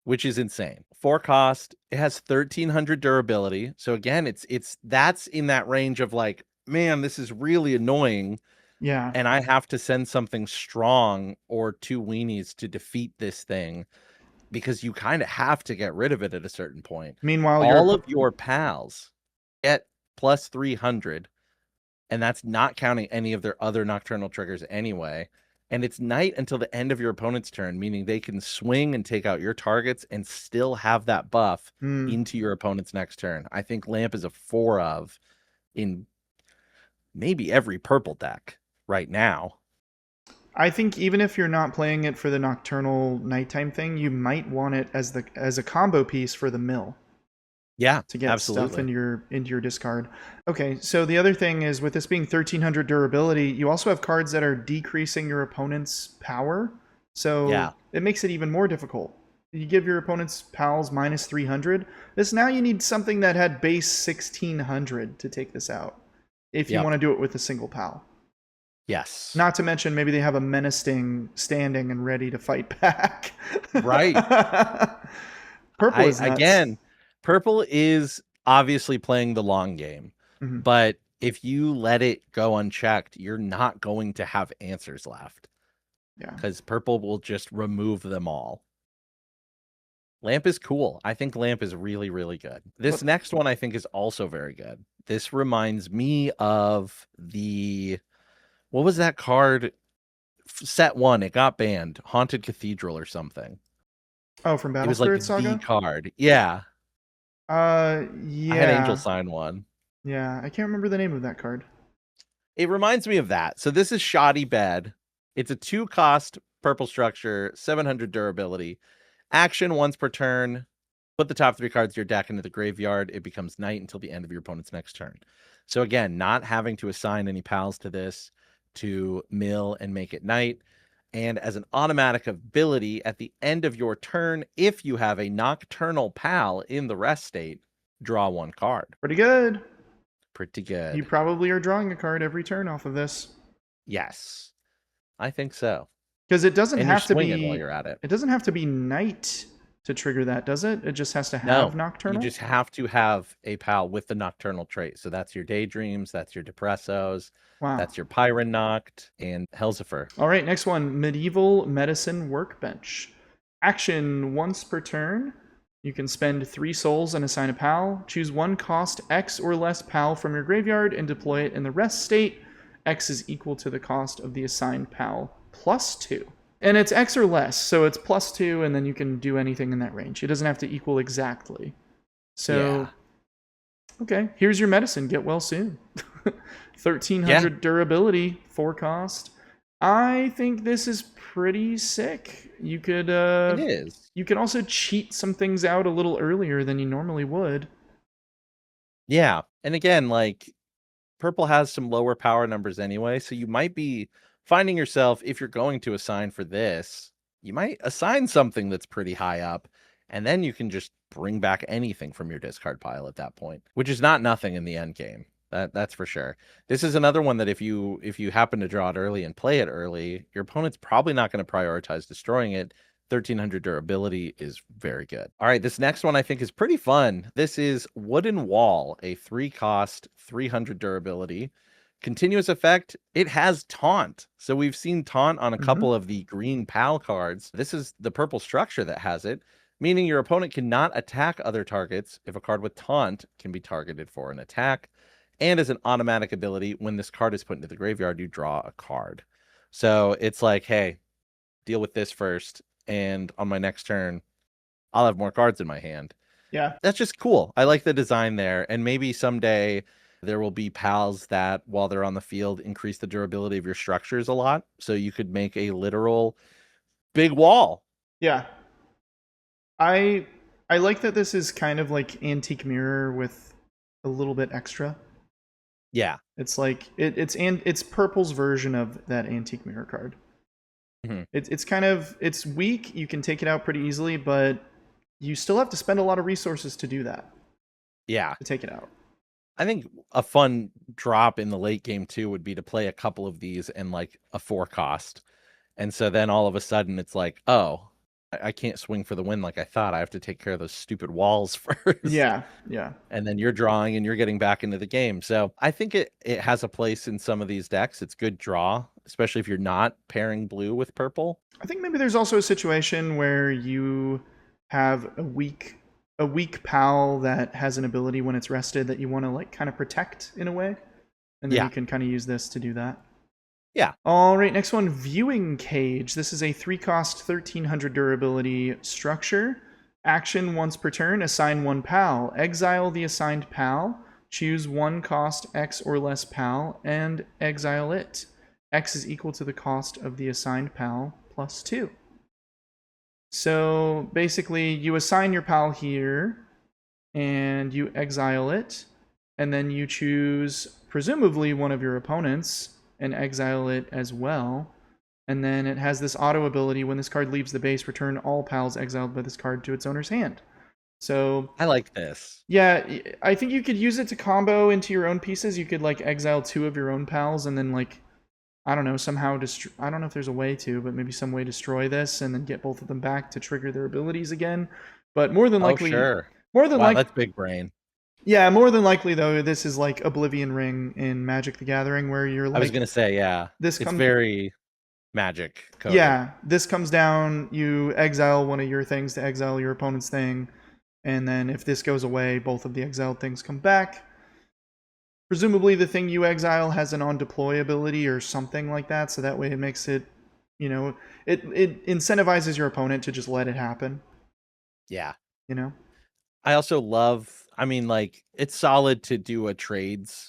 which is insane. 4-cost, it has 1,300 durability. So again, that's in that range of like, man, this is really annoying. Yeah. And I have to send something strong or 2 weenies to defeat this thing because you kind of have to get rid of it at a certain point. Meanwhile, All of your pals get plus 300, and that's not counting any of their other nocturnal triggers anyway. And it's night until the end of your opponent's turn, meaning they can swing and take out your targets and still have that buff into your opponent's next turn. I think Lamp is a 4 of in maybe every purple deck right now. I think even if you're not playing it for the nocturnal nighttime thing, you might want it as a combo piece for the mill. Yeah, To get absolutely. stuff into your discard. Okay, so the other thing is with this being 1,300 durability, you also have cards that are decreasing your opponent's power. So Yeah. it makes it even more difficult. You give your opponent's pals minus 300. This now you need something that had base 1,600 to take this out. If you Yep. want to do it with a single pal. Yes. Not to mention maybe they have a menacing standing and ready to fight back. Right. Purple is nuts. Again, purple is obviously playing the long game, Mhm. but if you let it go unchecked, you're not going to have answers left. Yeah. Because purple will just remove them all. Lamp is cool. I think Lamp is really, really good. This next one I think is also very good. This reminds me of what was that card? Set 1, it got banned. Haunted Cathedral or something. Oh, from It Battle was like Spirit the Saga? card. Yeah. Yeah. I had Angel sign one. Yeah, I can't remember the name of that card. It reminds me of that. So this is Shoddy Bed. It's a 2-cost purple structure, 700 durability. Action once per turn. Put the top 3 cards of your deck into the graveyard. It becomes night until the end of your opponent's next turn. So again, not having to assign any pals to this to mill and make it night. And as an automatic ability, at the end of your turn, if you have a Nocturnal Pal in the rest state, draw 1 card. Pretty good. Pretty You good. probably are drawing a card every turn off of this. Yes, I think so. Because it doesn't And you're have to swinging while be. you're at it. It doesn't have to be night to trigger that, does it? It just has to have No, you Nocturnal. just have to have a pal with the Nocturnal trait. So that's your Daydreams, that's your Depressos, Wow. that's your Pyron Noct, and Helsifer. All right, next one, Medieval Medicine Workbench. Action once per turn. You can spend 3 souls and assign a pal. Choose 1 cost X or less pal from your graveyard and deploy it in the rest state. X is equal to the cost of the assigned pal plus 2. And it's X or less, so it's plus 2, and then you can do anything in that range. It doesn't have to equal exactly. So, okay, here's your medicine. Get well soon. 1300 durability, 4 cost. I think this is pretty sick. You could It is. you could also cheat some things out a little earlier than you normally would. Yeah. And again, like purple has some lower power numbers anyway, so you might be finding yourself, if you're going to assign for this, you might assign something that's pretty high up, and then you can just bring back anything from your discard pile at that point, which is not nothing in the end game. That's for sure. This is another one that if you happen to draw it early and play it early, your opponent's probably not going to prioritize destroying it. 1300 durability is very good. All right, this next one I think is pretty fun. This is Wooden Wall, a 3-cost, 300 durability. Continuous effect, it has Taunt. So we've seen Taunt on a couple of the green PAL cards. This is the purple structure that has it, meaning your opponent cannot attack other targets if a card with Taunt can be targeted for an attack. And as an automatic ability, when this card is put into the graveyard, you draw a card. So it's like, hey, deal with this first, and on my next turn, I'll have more cards in my hand. Yeah. That's just cool. I like the design there, and maybe someday there will be pals that, while they're on the field, increase the durability of your structures a lot, so you could make a literal big wall. Yeah. I like that this is kind of like Antique Mirror with a little bit extra. Yeah. It's like it's purple's version of that Antique Mirror card. It's kind of it's weak. You can take it out pretty easily, but you still have to spend a lot of resources to do that. Yeah. To take it out. I think a fun drop in the late game too would be to play a couple of these in like a 4-cost. And so then all of a sudden it's like, oh, I can't swing for the win like I thought. I have to take care of those stupid walls first. Yeah. And then you're drawing and you're getting back into the game. So I think it has a place in some of these decks. It's good draw, especially if you're not pairing blue with purple. I think maybe there's also a situation where you have a weak pal that has an ability when it's rested that you want to like kind of protect in a way. And then you can kind of use this to do that. Yeah. All right, next one, Viewing Cage. This is a 3-cost, 1300 durability structure. Action once per turn, assign 1 pal. Exile the assigned pal. Choose 1 cost X or less pal and exile it. X is equal to the cost of the assigned pal plus 2. So basically, you assign your pal here and you exile it, and then you choose presumably one of your opponents and exile it as well. And then it has this auto ability: when this card leaves the base, return all pals exiled by this card to its owner's hand. So I like this. Yeah, I think you could use it to combo into your own pieces. You could like exile 2 of your own pals and then like, I don't know, somehow I don't know if there's a way to, but maybe some way destroy this and then get both of them back to trigger their abilities again. But more than likely, sure. More than wow, that's big brain. Yeah, more than likely though, this is like Oblivion Ring in Magic the Gathering, where you're like, I was gonna say, yeah, it's very Magic coded. Yeah, this comes down, you exile one of your things to exile your opponent's thing, and then if this goes away, both of the exiled things come back. Presumably the thing you exile has an on-deploy ability or something like that, so that way it makes it, you know, it incentivizes your opponent to just let it happen. Yeah. You know? I also love, I mean, like, it's solid to do a tradesies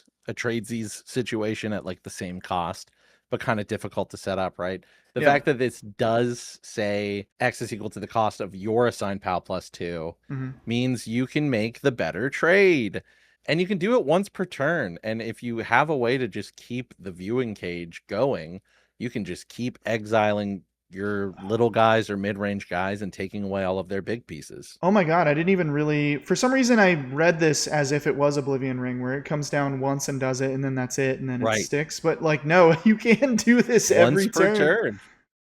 situation at like the same cost, but kind of difficult to set up, right? The fact that this does say X is equal to the cost of your assigned pal plus 2 means you can make the better trade. And you can do it once per turn. And if you have a way to just keep the viewing cage going, you can just keep exiling your little guys or mid-range guys and taking away all of their big pieces. Oh my god, I didn't even really. For some reason, I read this as if it was Oblivion Ring, where it comes down once and does it, and then that's it, and then it Right. sticks. But like, no, you can do this Once every per turn. turn.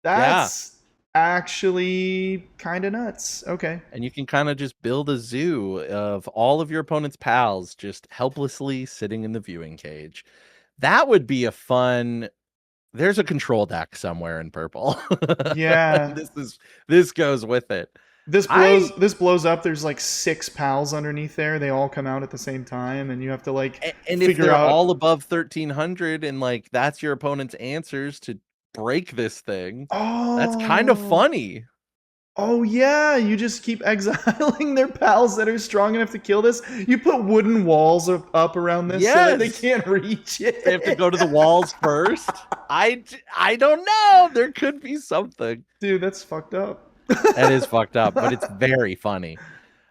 Yeah. That's actually kind of nuts. Okay. And you can kind of just build a zoo of all of your opponent's pals just helplessly sitting in the viewing cage. That would be a fun. There's a control deck somewhere in purple. Yeah. This goes with it. This I blows this blows up. There's like 6 pals underneath there. They all come out at the same time, and you have to like and if figure they're out. all above 1300 and like that's your opponent's answers to break this thing, that's kind of Oh, funny. oh yeah, you just keep exiling their pals that are strong enough to kill this. You put wooden walls up around this so that they Yes. can't reach They have to it. go to the walls first. I don't know. There could be something. Dude, that's fucked up. That is fucked up, but it's very funny.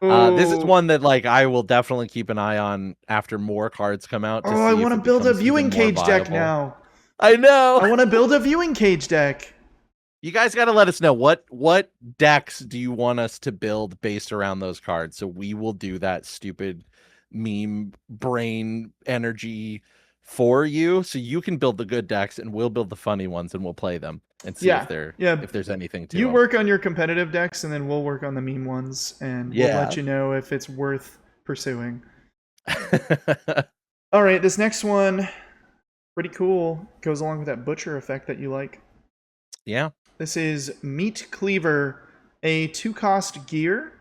This is Oh, one that like I will definitely keep an eye on after more cards come out to oh, I see if want to it build a becomes even viewing more cage deck viable. now. I know. I want to build a viewing cage deck. You guys got to let us know what decks do you want us to build based around those cards. So we will do that stupid meme brain energy for you, so you can build the good decks, and we'll build the funny ones, and we'll play them and see Yeah, yeah. if there's anything to You them. work on your competitive decks, and then we'll work on the meme ones, and we'll Yeah. let you know if it's worth pursuing. All right, this next one, pretty cool. Goes along with that butcher effect that you like. Yeah. This is Meat Cleaver, a 2-cost gear.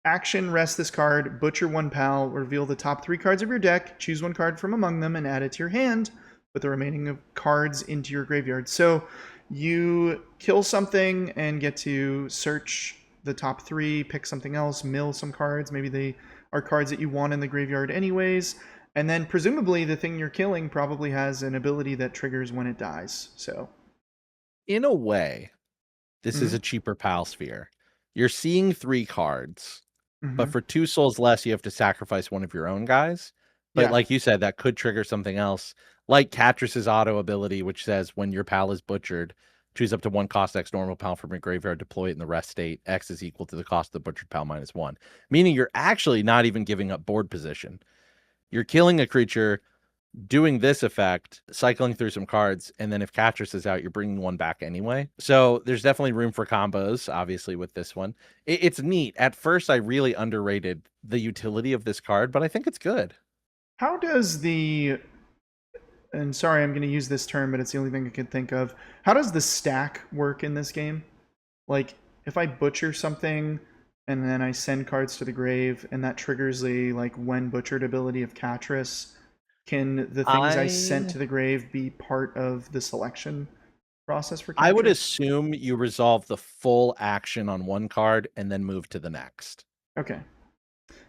Action, rest this card, butcher 1 pal, reveal the top 3 cards of your deck, choose 1 card from among them, and add it to your hand. Put the remaining of cards into your graveyard. So you kill something and get to search the top 3, pick something else, mill some cards. Maybe they are cards that you want in the graveyard anyways. And then presumably the thing you're killing probably has an ability that triggers when it dies. So In a way, this is a cheaper pal sphere. You're seeing 3 cards. But for 2 souls less, you have to sacrifice one of your own guys. But yeah. like you said, that could trigger something else, like Catrus's auto ability, which says when your pal is butchered, choose up to 1 cost X normal pal from your graveyard, deploy it in the rest state. X is equal to the cost of the butchered pal minus 1. Meaning you're actually not even giving up board position. You're killing a creature, doing this effect, cycling through some cards, and then if Catrus is out, you're bringing 1 back anyway. So there's definitely room for combos, obviously, with this one. It's neat. At first, I really underrated the utility of this card, but I think it's good. How does the, and sorry, I'm going to use this term, but it's the only thing I can think of. How does the stack work in this game? Like, if I butcher something and then I send cards to the grave and that triggers the, like, when butchered ability of Catrus, can the things I sent to the grave be part of the selection process for I would Catrus? assume you resolve the full action on one card and then move to the next. Okay.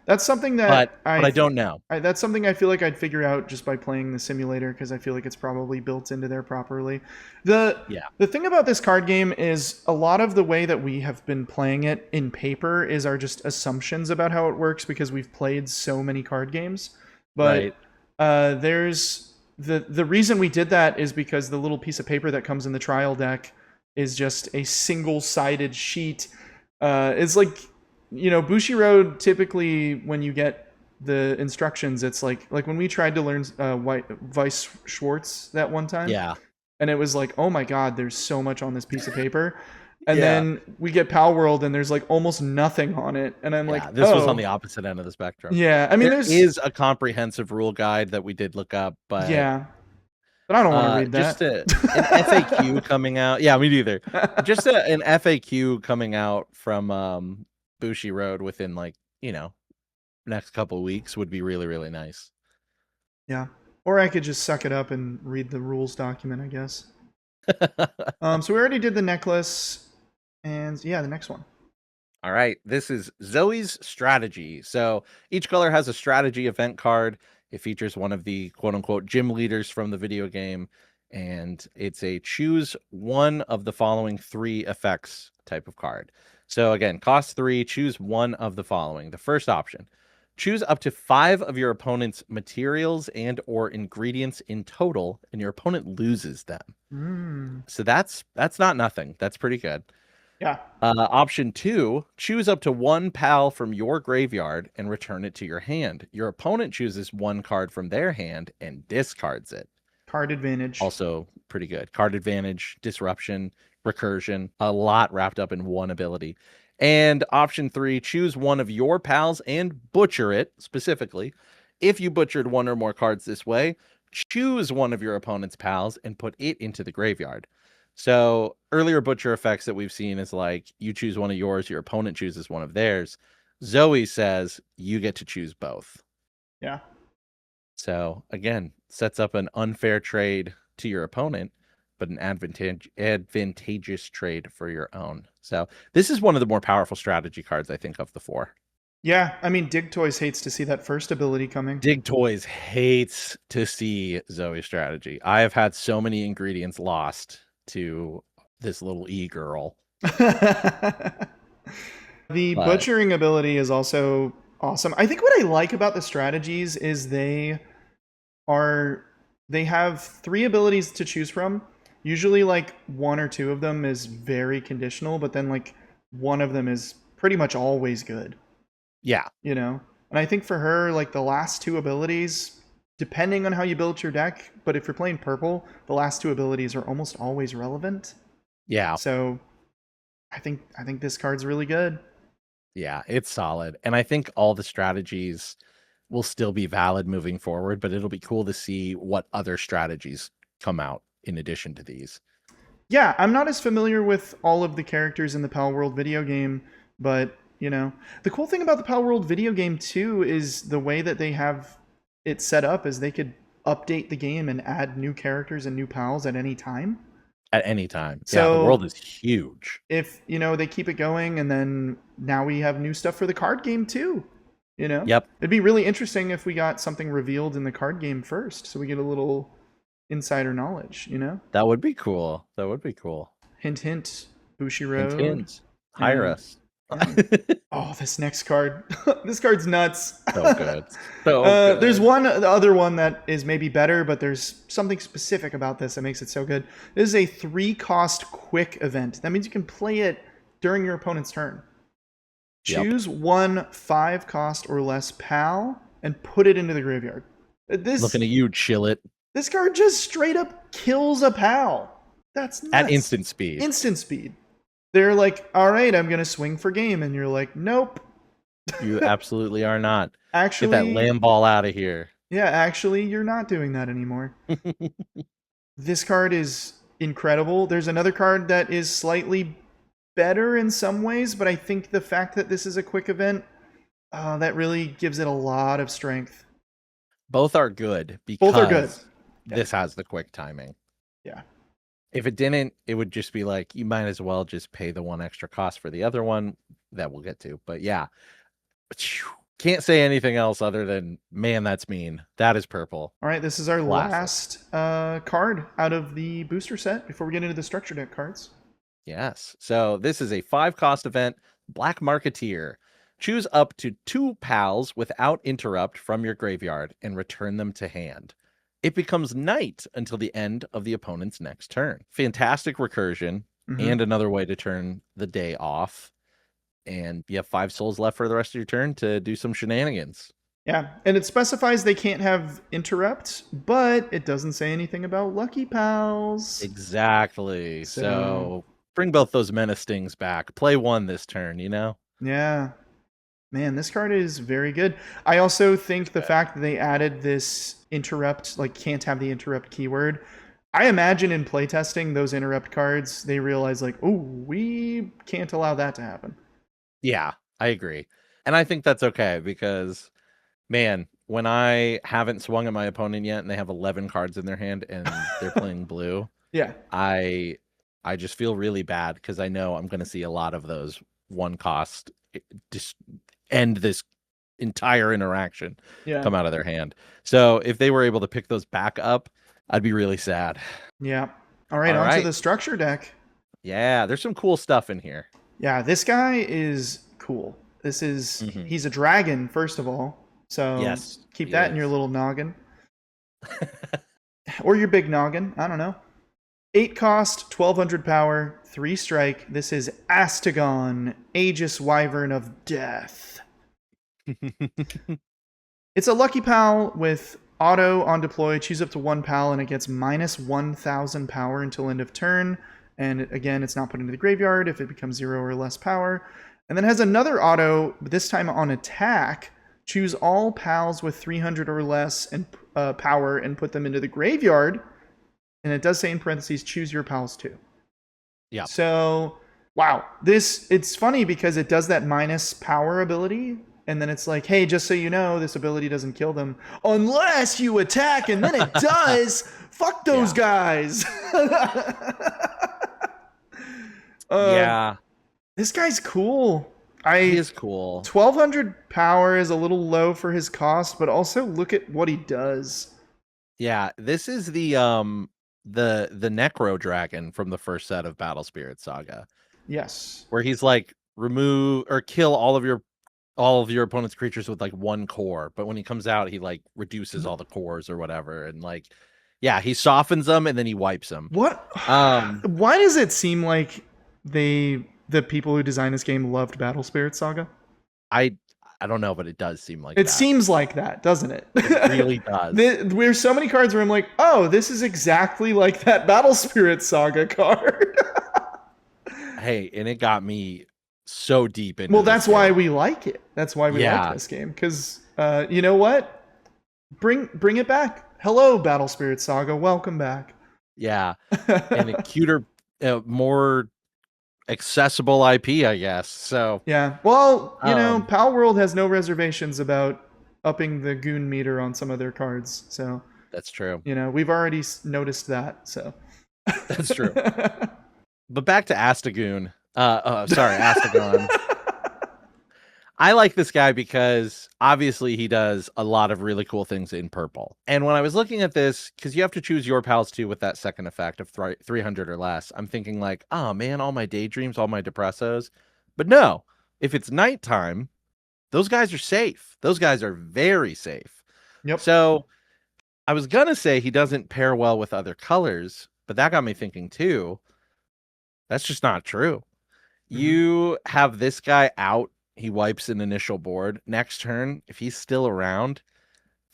That's something But that I don't know. that's something I feel like I'd figure out just by playing the simulator because I feel like it's probably built into there properly. Yeah. The thing about this card game is a lot of the way that we have been playing it in paper is our just assumptions about how it works because we've played so many card games. But Right. there's the reason we did that is because the little piece of paper that comes in the trial deck is just a single-sided sheet. It's like, you know, Bushiroad, typically when you get the instructions, it's like when we tried to learn Weiss Schwartz that one time. Yeah. And it was like, oh my god, there's so much on this piece of paper. And Yeah. then we get Palworld and there's like almost nothing on it. And I'm like, This was oh. on the opposite end of the spectrum. Yeah, I mean, There there's is a comprehensive rule guide that we did look up, but yeah, but I don't want to read just that. an FAQ coming out. Yeah, me neither. Just an FAQ coming out from Bushiroad within like, you know, next couple of weeks would be really, really nice. Yeah. Or I could just suck it up and read the rules document, I guess. So we already did the necklace, and yeah, the next one. All right, this is Zoe's strategy. So each color has a strategy event card. It features one of the quote unquote gym leaders from the video game, and it's a choose one of the following 3 effects type of card. So again, cost 3, choose one of the following. The first option, Choose up to 5 of your opponent's materials and or ingredients in total, and your opponent loses them. So that's not nothing. That's pretty good. Yeah. Option 2, choose up to 1 pal from your graveyard and return it to your hand. Your opponent chooses 1 card from their hand and discards it. Card advantage. Also pretty good. Card advantage, disruption, recursion, a lot wrapped up in one ability. And option 3, choose one of your pals and butcher it specifically. If you butchered 1 or more cards this way, choose one of your opponent's pals and put it into the graveyard. So earlier butcher effects that we've seen is like you choose one of yours, your opponent chooses one of theirs. Zoe says you get to choose both. Yeah. So again, sets up an unfair trade to your opponent, but an advantageous trade for your own. So this is one of the more powerful strategy cards, I think, of the 4. Yeah, I mean, Dig Toys hates to see that first ability coming. Dig Toys hates to see Zoe strategy. I have had so many ingredients lost to this little E-girl. The butchering ability is also awesome. I think what I like about the strategies is they have 3 abilities to choose from. Usually like 1 or 2 of them is very conditional, but then like 1 of them is pretty much always good. Yeah. You know? And I think for her, like the last 2 abilities, depending on how you build your deck, but if you're playing purple, the last 2 abilities are almost always relevant. Yeah. So I think this card's really good. Yeah, it's solid. And I think all the strategies will still be valid moving forward, but it'll be cool to see what other strategies come out in addition to these. Yeah, I'm not as familiar with all of the characters in the Palworld video game, but, you know, the cool thing about the Palworld video game too is the way that they have it set up is they could update the game and add new characters and new pals at any time. At any time. So yeah, the world is huge. If, you know, they keep it going and then now we have new stuff for the card game too. You know? Yep. It'd be really interesting if we got something revealed in the card game first, so we get a little insider knowledge, you know? That would be cool. That would be cool. Hint, hint. Bushiroad. Hint, hint. Hire us. Yeah. Oh, this next card. This card's nuts. So good. So good. There's the other one that is maybe better, but there's something specific about this that makes it so good. This is a 3-cost quick event. That means you can play it during your opponent's turn. Choose 1 5-cost or less pal and put it into the graveyard. Looking at you, chill it. This card just straight up kills a pal. That's nuts. At instant speed. Instant speed. They're like, all right, I'm going to swing for game. And you're like, nope. You absolutely are not. Actually, get that lamb ball out of here. Yeah, actually, you're not doing that anymore. This card is incredible. There's another card that is slightly better in some ways, but I think the fact that this is a quick event, that really gives it a lot of strength. Both are good because both are good. This has the quick timing. Yeah. If it didn't, it would just be like, you might as well just pay the 1 extra cost for the other one that we'll get to. But yeah, can't say anything else other than, man, that's mean. That is purple. All right, this is our last card out of the booster set before we get into the structure deck cards. Yes. So this is a 5-cost event, Black Marketeer. Choose up to 2 pals without interrupt from your graveyard and return them to hand. It becomes night until the end of the opponent's next turn. Fantastic recursion and another way to turn the day off. And you have 5 souls left for the rest of your turn to do some shenanigans. Yeah, and it specifies they can't have interrupt, but it doesn't say anything about Lucky Pals. Exactly. So bring both those menace stings back. Play 1 this turn, you know? Yeah. Man, this card is very good. I also think the fact that they added this interrupt, like can't have the interrupt keyword, I imagine in playtesting those interrupt cards, they realize like, oh, we can't allow that to happen. Yeah, I agree. And I think that's okay because, man, when I haven't swung at my opponent yet and they have 11 cards in their hand and they're playing blue, yeah, I just feel really bad because I know I'm going to see a lot of those 1 cost just end this entire interaction come out of their hand. So if they were able to pick those back up, I'd be really sad. Yeah. All right, on to the structure deck. Yeah, there's some cool stuff in here. Yeah, this guy is cool. This is he's a dragon, first of all. So Yes, keep he that in your is. little noggin. Or your big noggin. I don't know. 8 cost, 1200 power, 3 strike. This is Astagon, Aegis Wyvern of Death. It's a Lucky Pal with auto on deploy. Choose up to 1 pal, and it gets minus 1000 power until end of turn. And again, it's not put into the graveyard if it becomes 0 or less power. And then has another auto, this time on attack. Choose all pals with 300 or less and power and put them into the graveyard. And it does say in parentheses, choose your pals too. Yeah. So, wow. It's funny because it does that minus power ability, and then it's like, hey, just so you know, this ability doesn't kill them unless you attack, and then it does. Fuck those Yeah. guys. Yeah. This guy's cool. He is cool. 1200 power is a little low for his cost, but also look at what he does. Yeah, this is the Necro Dragon from the first set of Battle Spirit Saga, Yes. where he's like remove or kill all of your opponent's creatures with like 1 core, but when he comes out, he like reduces all the cores or whatever, and like, yeah, he softens them and then he wipes them. What? Why does it seem like the people who designed this game loved Battle Spirit Saga? I I don't know, but it does seem like It that. seems like that, doesn't it? It really does. There's so many cards where I'm like, oh, this is exactly like that Battle Spirit Saga card. Hey, and it got me so deep into Well, this that's why game. we like it. That's why we like Yeah. this game. Because you know what? Bring it back. Hello, Battle Spirit Saga. Welcome back. Yeah. And a cuter, more accessible IP, I guess. So Yeah. Well, you know, um, Palworld has no reservations about upping the goon meter on some of their cards. So, that's true. you know, we've already noticed that. So, That's true. But back to Astagoon. Sorry, Astagon. I like this guy because obviously he does a lot of really cool things in purple. And when I was looking at this, because you have to choose your pals too with that second effect of 300 or less, I'm thinking like, oh man, all my daydreams, all my depressos. But no, if it's nighttime, those guys are safe. Those guys are very safe. Yep. So I was going to say he doesn't pair well with other colors, but that got me thinking too. That's just not true. You have this guy out, he wipes an initial board. Next turn, if he's still around,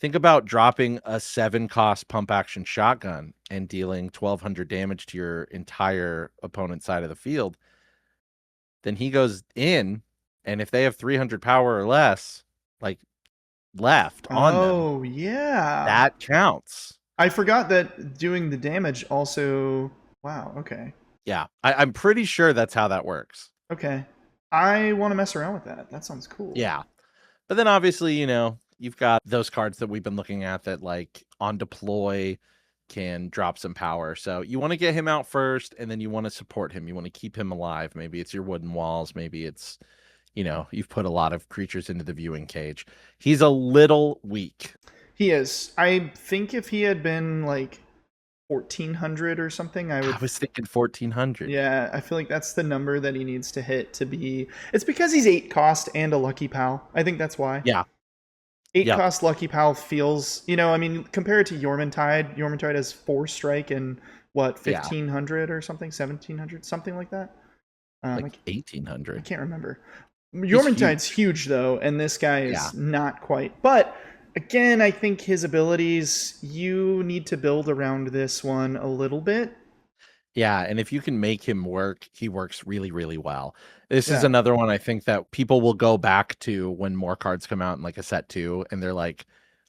think about dropping a 7-cost pump action shotgun and dealing 1200 damage to your entire opponent's side of the field. Then he goes in, and if they have 300 power or less, like left on them, Oh, yeah. that counts. I forgot that doing the damage also. Wow. Okay. Yeah, I'm pretty sure that's how that works. Okay. I want to mess around with that. That sounds cool. Yeah. But then obviously, you've got those cards that we've been looking at that like on deploy can drop some power. So you want to get him out first, and then you want to support him. You want to keep him alive. Maybe it's your wooden walls. Maybe it's, you've put a lot of creatures into the viewing cage. He's a little weak. He is. I think if he had been like 1400 or something, I was thinking 1400. Yeah, I feel like that's the number that he needs to hit to be. It's because he's 8 cost and a Lucky Pal. I think that's why. Yeah. 8 cost Lucky Pal feels, I mean, compare it to Yormintide. Yormintide has 4 strike and what, 1500 or something, 1700, something like that. Like 1800. I can't remember. Yormintide's huge though, and this guy is not quite. But again, I think his abilities, you need to build around this one a little bit. Yeah, and if you can make him work, he works really, really well. This is another one I think that people will go back to when more cards come out in like a set 2, and they're like,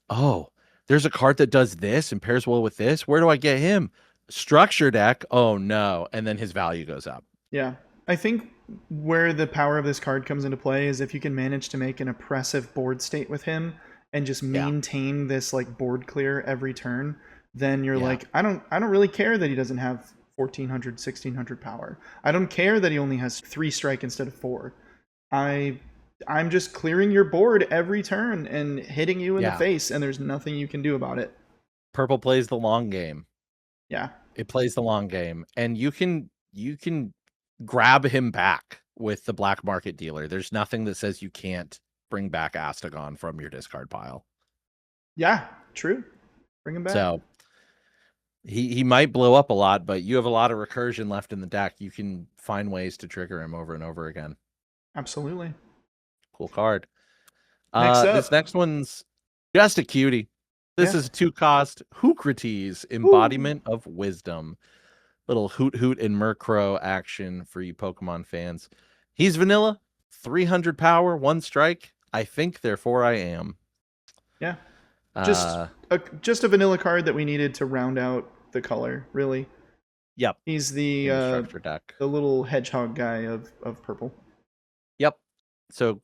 oh, there's a card that does this and pairs well with this. Where do I get him? Structure deck. Oh no. And then his value goes up. Yeah. I think where the power of this card comes into play is if you can manage to make an oppressive board state with him and just maintain this like board clear every turn, then you're like, I don't really care that he doesn't have 1400, 1600 power. I don't care that he only has 3 strike instead of 4. I'm just clearing your board every turn and hitting you in the face, and there's nothing you can do about it. Purple plays the long game. Yeah. It plays the long game, and you can grab him back with the black market dealer. There's nothing that says you can't bring back Astagon from your discard pile. Yeah, true. Bring him back. So he might blow up a lot, but you have a lot of recursion left in the deck. You can find ways to trigger him over and over again. Absolutely. Cool card. Next This up. next one's just a cutie. This Yeah. is a 2-cost Hoocrates, Woo. Embodiment of Wisdom. Little Hoot Hoot and Murkrow action for you Pokemon fans. He's vanilla, 300 power, 1 strike. I think, therefore I am. Yeah. Just Uh, just a vanilla card that we needed to round out the color, really. yep, He's in the structure deck. the little hedgehog guy of purple. Yep. So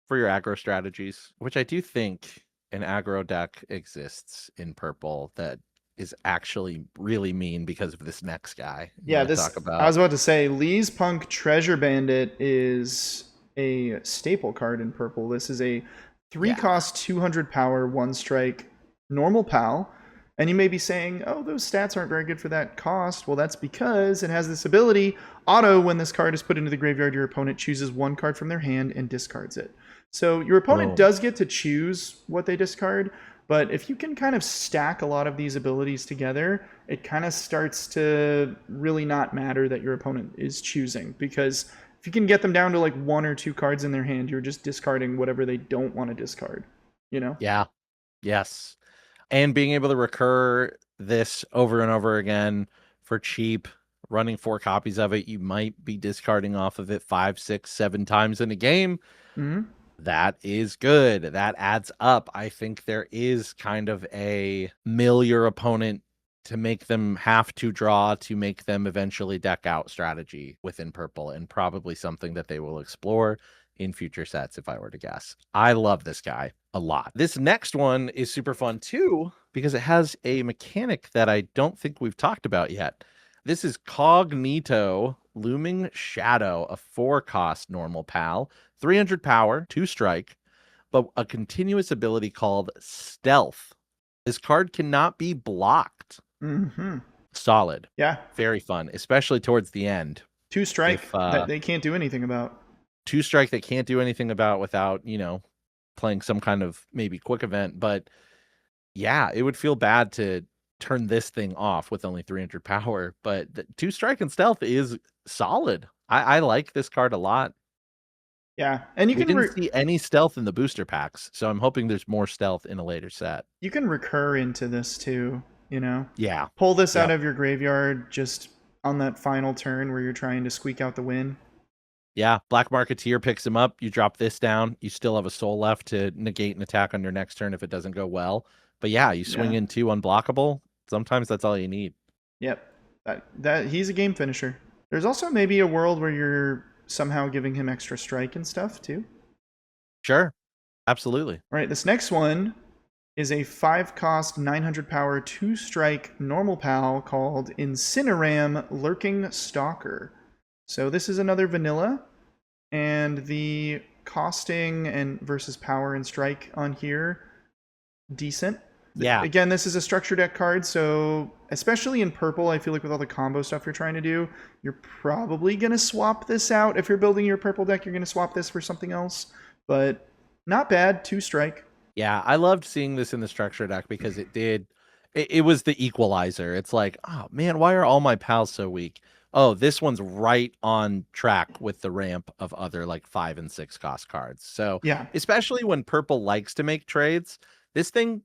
for your aggro strategies, which I do think an aggro deck exists in purple that is actually really mean because of this next guy. You Yeah, want to this talk I about? was about to say Lee's Punk Treasure Bandit is a staple card in purple. This is a 3 Yeah. cost 200 power 1 strike normal pal. And you may be saying, "Oh, those stats aren't very good for that cost." Well, that's because it has this ability auto when this card is put into the graveyard, your opponent chooses 1 card from their hand and discards it. So your opponent Boom. does get to choose what they discard, but if you can kind of stack a lot of these abilities together, it kind of starts to really not matter that your opponent is choosing, because if you can get them down to like 1 or 2 cards in their hand, you're just discarding whatever they don't want to discard, you know? Yeah. Yes. And being able to recur this over and over again for cheap, running 4 copies of it, you might be discarding off of it 5, 6, 7 times in a game. Mm-hmm. That is good. That adds up. I think there is kind of a mill your opponent to make them have to draw to make them eventually deck out strategy within purple, and probably something that they will explore in future sets, if I were to guess. I love this guy a lot. This next one is super fun too, because it has a mechanic that I don't think we've talked about yet. This is Cognito Looming Shadow, a 4-cost normal pal, 300 power, 2 strike, but a continuous ability called Stealth. This card cannot be blocked. Mm-hmm. Solid. Yeah. Very fun, especially towards the end. 2 strike If that they can't do anything about. 2 strike they can't do anything about without, playing some kind of maybe quick event. But yeah, it would feel bad to turn this thing off with only 300 power. But the 2 strike and stealth is solid. I like this card a lot. Yeah, and We didn't see any stealth in the booster packs, so I'm hoping there's more stealth in a later set. you can recur into this too, you know? Yeah. Pull this out Yep. of your graveyard just on that final turn where you're trying to squeak out the win. Yeah. Black Marketeer picks him up. You drop this down. You still have a soul left to negate an attack on your next turn if it doesn't go well. But yeah, you swing Yeah. in 2 unblockable. Sometimes that's all you need. Yep. That he's a game finisher. There's also maybe a world where you're somehow giving him extra strike and stuff too. Sure. Absolutely. All right, this next one is a 5 cost 900 power 2 strike normal pal called Incineram Lurking Stalker. So this is another vanilla, and the costing and versus power and strike on here decent. Yeah. Again, this is a structure deck card, so especially in purple, I feel like with all the combo stuff you're trying to do, you're probably going to swap this out. If you're building your purple deck, you're going to swap this for something else. But not bad, 2 strike. Yeah. I loved seeing this in the structure deck because it was the equalizer. It's like, oh man, why are all my pals so weak? Oh, this one's right on track with the ramp of other like 5 and 6 cost cards. So Yeah, especially when purple likes to make trades, this thing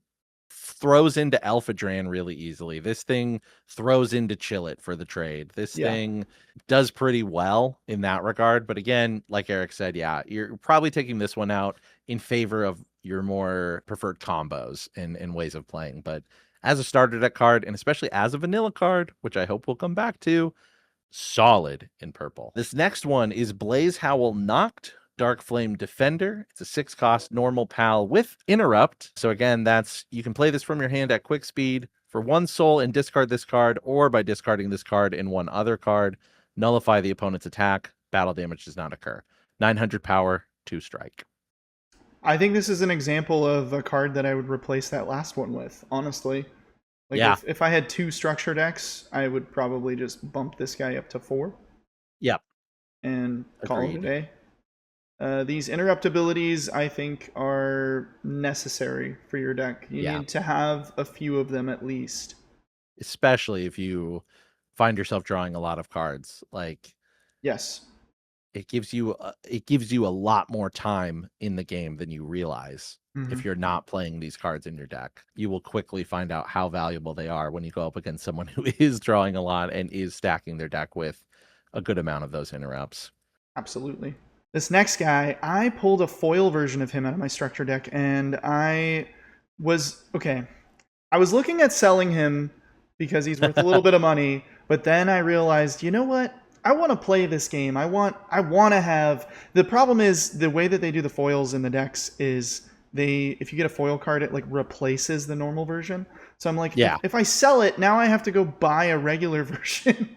throws into Alpha Dran really easily. This thing throws into Chillet for the trade. This yeah. thing does pretty well in that regard. But again, like Eric said, yeah, you're probably taking this one out in favor of your more preferred combos and ways of playing. But as a starter deck card, and especially as a vanilla card, which I hope we'll come back to, solid in purple. This next one is Blaze Howl Noct, Dark Flame Defender. It's a 6-cost normal pal with Interrupt. So again, you can play this from your hand at quick speed for 1 soul and discard this card, or by discarding this card and 1 other card, nullify the opponent's attack. Battle damage does not occur. 900 power, 2 strike. I think this is an example of a card that I would replace that last one with, honestly. Like Yeah. if I had 2 structure decks, I would probably just bump this guy up to 4 Yep. and call it a Agreed. day. These interrupt abilities, I think, are necessary for your deck. You Yeah, need to have a few of them at least. especially if you find yourself drawing a lot of cards. Like Yes. it gives you a lot more time in the game than you realize. Hmm. If you're not playing these cards in your deck, you will quickly find out how valuable they are when you go up against someone who is drawing a lot and is stacking their deck with a good amount of those interrupts. Absolutely. This next guy, I pulled a foil version of him out of my structure deck, and I was okay. I was looking at selling him because he's worth a little bit of money, but then I realized, you know what? I want to play this game. I want to have the problem is the way that they do the foils in the decks is they if you get a foil card it like replaces the normal version. So I'm like Yeah. if I sell it, now I have to go buy a regular version.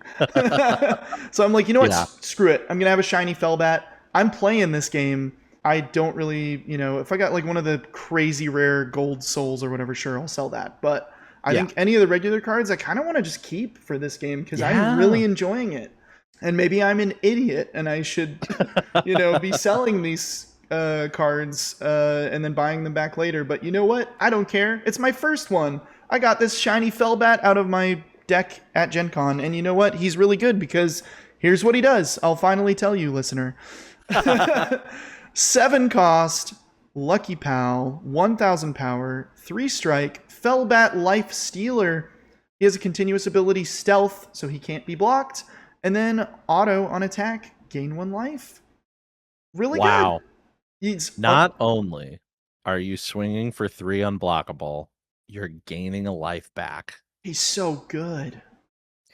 So I'm like, you know what? Yeah. Screw it. I'm going to have a shiny Fellbat. I'm playing this game. I don't really, if I got like one of the crazy rare gold souls or whatever, sure, I'll sell that. But I Yeah. think any of the regular cards I kind of want to just keep for this game because I'm Yeah. really enjoying it. And maybe I'm an idiot and I should, be selling these cards and then buying them back later. But you know what? I don't care. It's my first one. I got this shiny Fellbat out of my deck at Gen Con. And you know what? He's really good because here's what he does. I'll finally tell you, listener. 7 cost, Lucky Pal, 1000 power, 3 strike, Fellbat Life Stealer. He has a continuous ability Stealth, so he can't be blocked. And then auto on attack, gain 1 life. Really good. Wow. He's Not only are you swinging for 3 unblockable, you're gaining a life back. he's so good.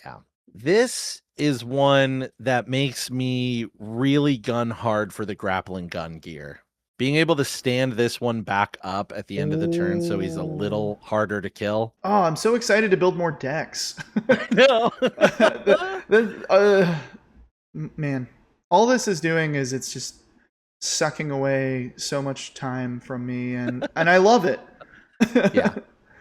Yeah. This is one that makes me really gun hard for the grappling gun gear. Being able to stand this one back up at the end of the turn so he's a Oh. little harder to kill. Oh, I'm so excited to build more decks. No. Man, all this is doing is it's just sucking away so much time from me, and I love it. Yeah.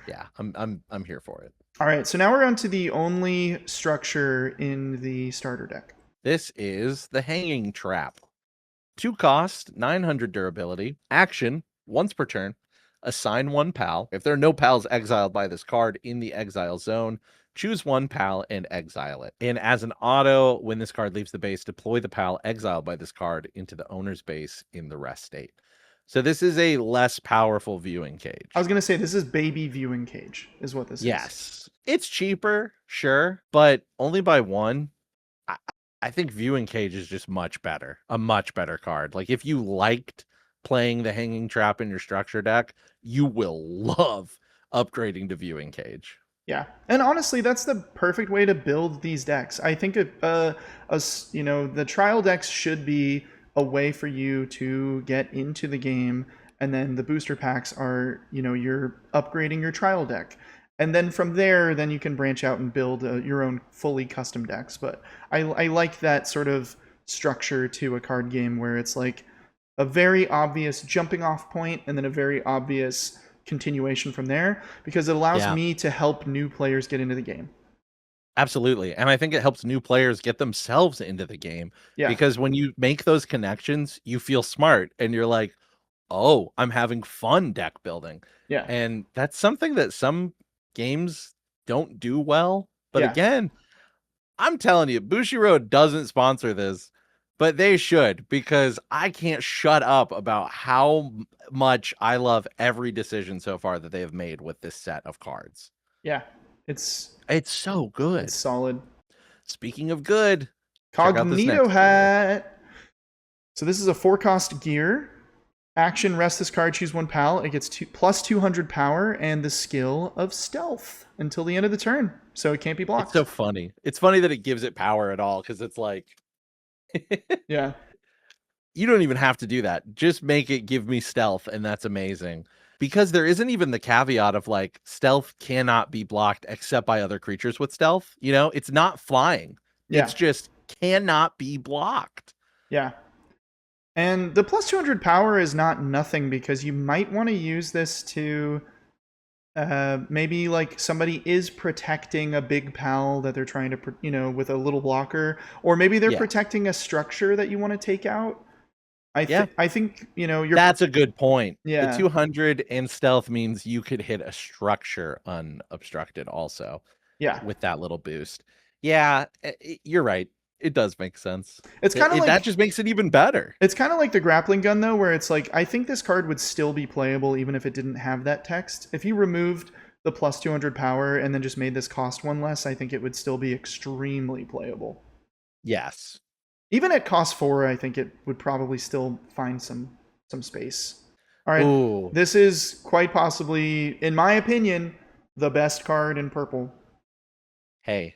Yeah. I'm here for it. All right, so now we're on to the only structure in the starter deck. This is the Hanging Trap. 2 cost, 900 durability, action, once per turn, assign 1 pal. If there are no pals exiled by this card in the exile zone, choose 1 pal and exile it. And as an auto, when this card leaves the base, deploy the pal exiled by this card into the owner's base in the rest state. So this is a less powerful viewing cage. I was going to say this is baby viewing cage is what this is. Yes. It's cheaper, sure, but only by 1. I think Viewing Cage is just much better. A much better card. Like if you liked playing the Hanging Trap in your structure deck, you will love upgrading to Viewing Cage. Yeah, and honestly, that's the perfect way to build these decks. I think the trial decks should be a way for you to get into the game, and then the booster packs are, you're upgrading your trial deck, and then from there, then you can branch out and build your own fully custom decks. But I like that sort of structure to a card game where it's like a very obvious jumping off point, and then a very obvious continuation from there because it allows me to help new players get into the game. Absolutely. And I think it helps new players get themselves into the game because when you make those connections, you feel smart and you're like, oh, I'm having fun deck building. Yeah. And that's something that some games don't do well. But again, I'm telling you, Bushiroad doesn't sponsor this, but they should because I can't shut up about how much I love every decision so far that they have made with this set of cards. Yeah. It's so good. It's solid. Speaking of good, Cognito Hat. So this is a 4-cost gear. Action, rest this card, choose 1 pal. It gets plus 200 power and the skill of stealth until the end of the turn. So it can't be blocked. It's so funny. It's funny that it gives it power at all because it's like... yeah. You don't even have to do that. Just make it give me stealth, and that's amazing. Because there isn't even the caveat of like stealth cannot be blocked except by other creatures with stealth. It's not flying. Yeah. It's just cannot be blocked. Yeah. And the plus 200 power is not nothing because you might want to use this to maybe like somebody is protecting a big pal that they're trying to, with a little blocker, or maybe they're protecting a structure that you want to take out. Yeah, I think, you're that's a good point. The yeah. 200 and stealth means you could hit a structure unobstructed also Yeah. with that little boost. Yeah, you're right. It does make sense. It's kind of That like just makes it even better. it's kind of like the grappling gun though, where it's like I think this card would still be playable even if it didn't have that text. If you removed the plus 200 power and then just made this cost one less, I think it would still be extremely playable. Yes. Even at cost 4, I think it would probably still find some space. All right, Ooh. this is quite possibly, in my opinion, the best card in purple. Hey,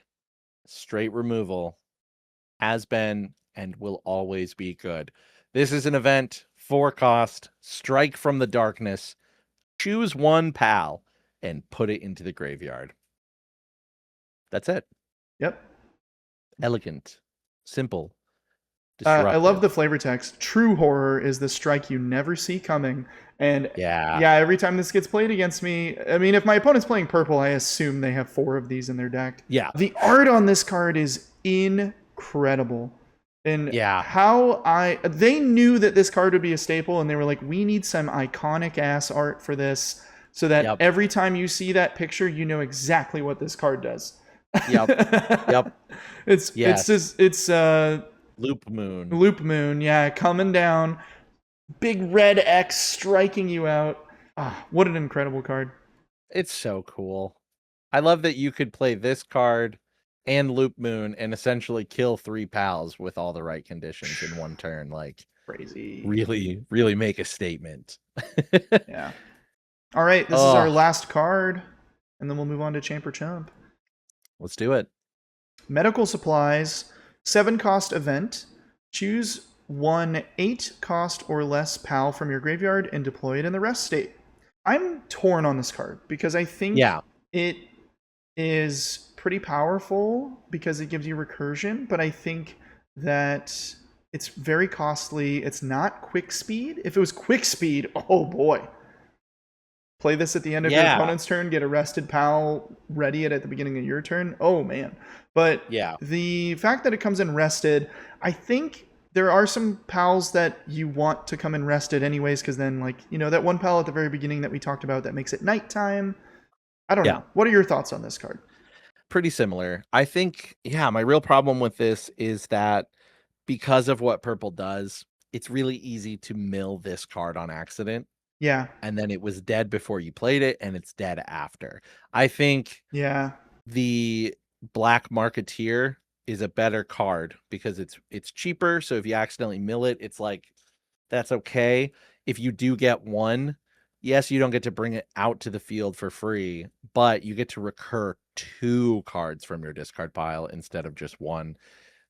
straight removal has been and will always be good. This is an event, 4 cost, strike from the darkness, choose one pal, and put it into the graveyard. That's it. Yep. Elegant, simple, I love disruptive. the flavor text. True horror is the strike you never see coming. And Yeah. yeah, every time this gets played against me, I mean, if my opponent's playing purple, I assume they have 4 of these in their deck. Yeah. The art on this card is incredible. And Yeah. they knew that this card would be a staple, and they were like, we need some iconic ass art for this so that Yep. every time you see that picture, you know exactly what this card does. Yep. Yep. It's Loop Moon. Loop Moon, yeah, coming down, big red X striking you out. Ah, what an incredible card. It's so cool. I love that you could play this card and Loop Moon and essentially kill 3 pals with all the right conditions in one turn. Like, Crazy. really, really make a statement. Yeah. All right, this is our last card, and then we'll move on to Champer Chump. Let's do it. Medical supplies, 7 cost event. Choose one 8 cost or less pal from your graveyard and deploy it in the rest state. I'm torn on this card because I think it is pretty powerful because it gives you recursion, but I think that it's very costly. It's not quick speed. If it was quick speed, oh boy. Play this at the end of your opponent's turn, get a rested pal, ready it at the beginning of your turn. Oh man. But the fact that it comes in rested, I think there are some pals that you want to come in rested anyways, because then, like, that one pal at the very beginning that we talked about that makes it nighttime. I don't know. What are your thoughts on this card? Pretty similar. I think, my real problem with this is that because of what purple does, it's really easy to mill this card on accident. Yeah. And then it was dead before you played it, and it's dead after. I think the Black Marketeer is a better card because it's cheaper. So if you accidentally mill it, it's like, that's okay. If you do get one, yes, you don't get to bring it out to the field for free, but you get to recur 2 cards from your discard pile instead of just one.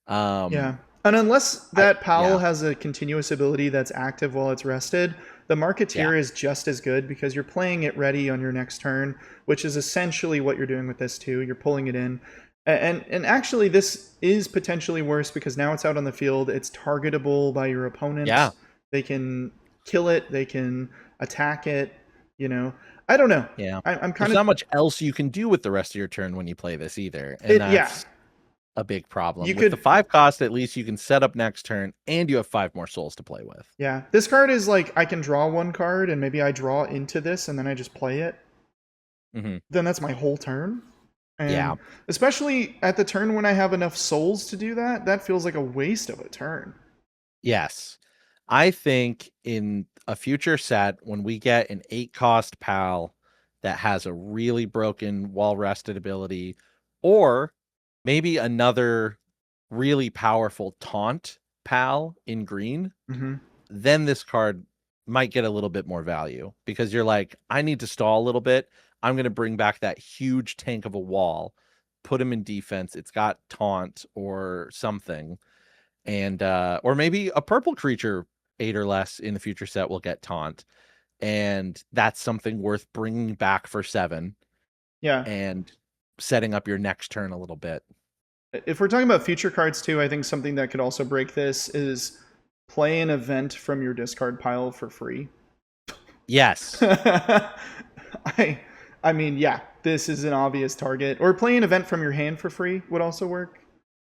And unless that pal has a continuous ability that's active while it's rested, the Marketeer is just as good because you're playing it ready on your next turn, which is essentially what you're doing with this too. You're pulling it in. And actually, this is potentially worse because now it's out on the field. It's targetable by your opponent. Yeah. They can kill it. They can attack it. I don't know. Yeah. I'm There's not much else you can do with the rest of your turn when you play this either. And that's a big problem. With the 5 cost, at least you can set up next turn and you have 5 more souls to play with. Yeah. This card is like, I can draw one card and maybe I draw into this and then I just play it. Then that's my whole turn. And especially at the turn when I have enough souls to do that, that feels like a waste of a turn. Yes. I think in a future set, when we get an 8 cost pal that has a really broken wall rested ability, or maybe another really powerful taunt pal in green, then this card might get a little bit more value because you're like, I need to stall a little bit. I'm going to bring back that huge tank of a wall, put him in defense. It's got taunt or something. And, or maybe a purple creature 8 or less in the future set will get taunt. And that's something worth bringing back for 7. Yeah. And setting up your next turn a little bit. If we're talking about future cards too, I think something that could also break this is play an event from your discard pile for free. Yes. I mean, yeah, this is an obvious target. Or play an event from your hand for free would also work.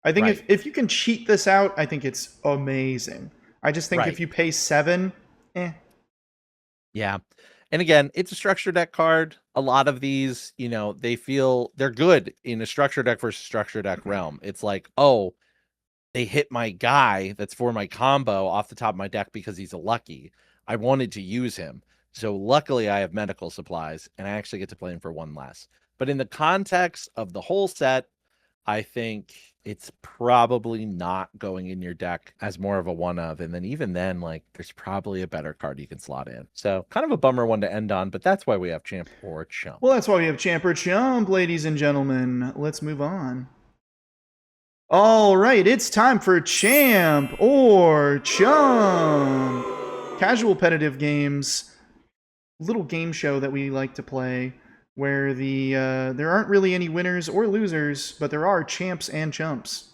I think if you can cheat this out, I think it's amazing. I just think if Right. you pay 7, eh. Yeah. And again, it's a structure deck card. A lot of these, they're good in a structure deck versus structure deck realm. It's like, oh, they hit my guy that's for my combo off the top of my deck because he's a lucky. I wanted to use him. So luckily I have medical supplies and I actually get to play him for one less. But in the context of the whole set, I think it's probably not going in your deck as more of a one of. And then even then, like, there's probably a better card you can slot in. So kind of a bummer one to end on, but that's why we have Champ or Chump. Well, that's why we have Champ or Chump, ladies and gentlemen. Let's move on. All right, it's time for Champ or Chump. CasualPetitive Games, little game show that we like to play where there aren't really any winners or losers, but there are champs and chumps.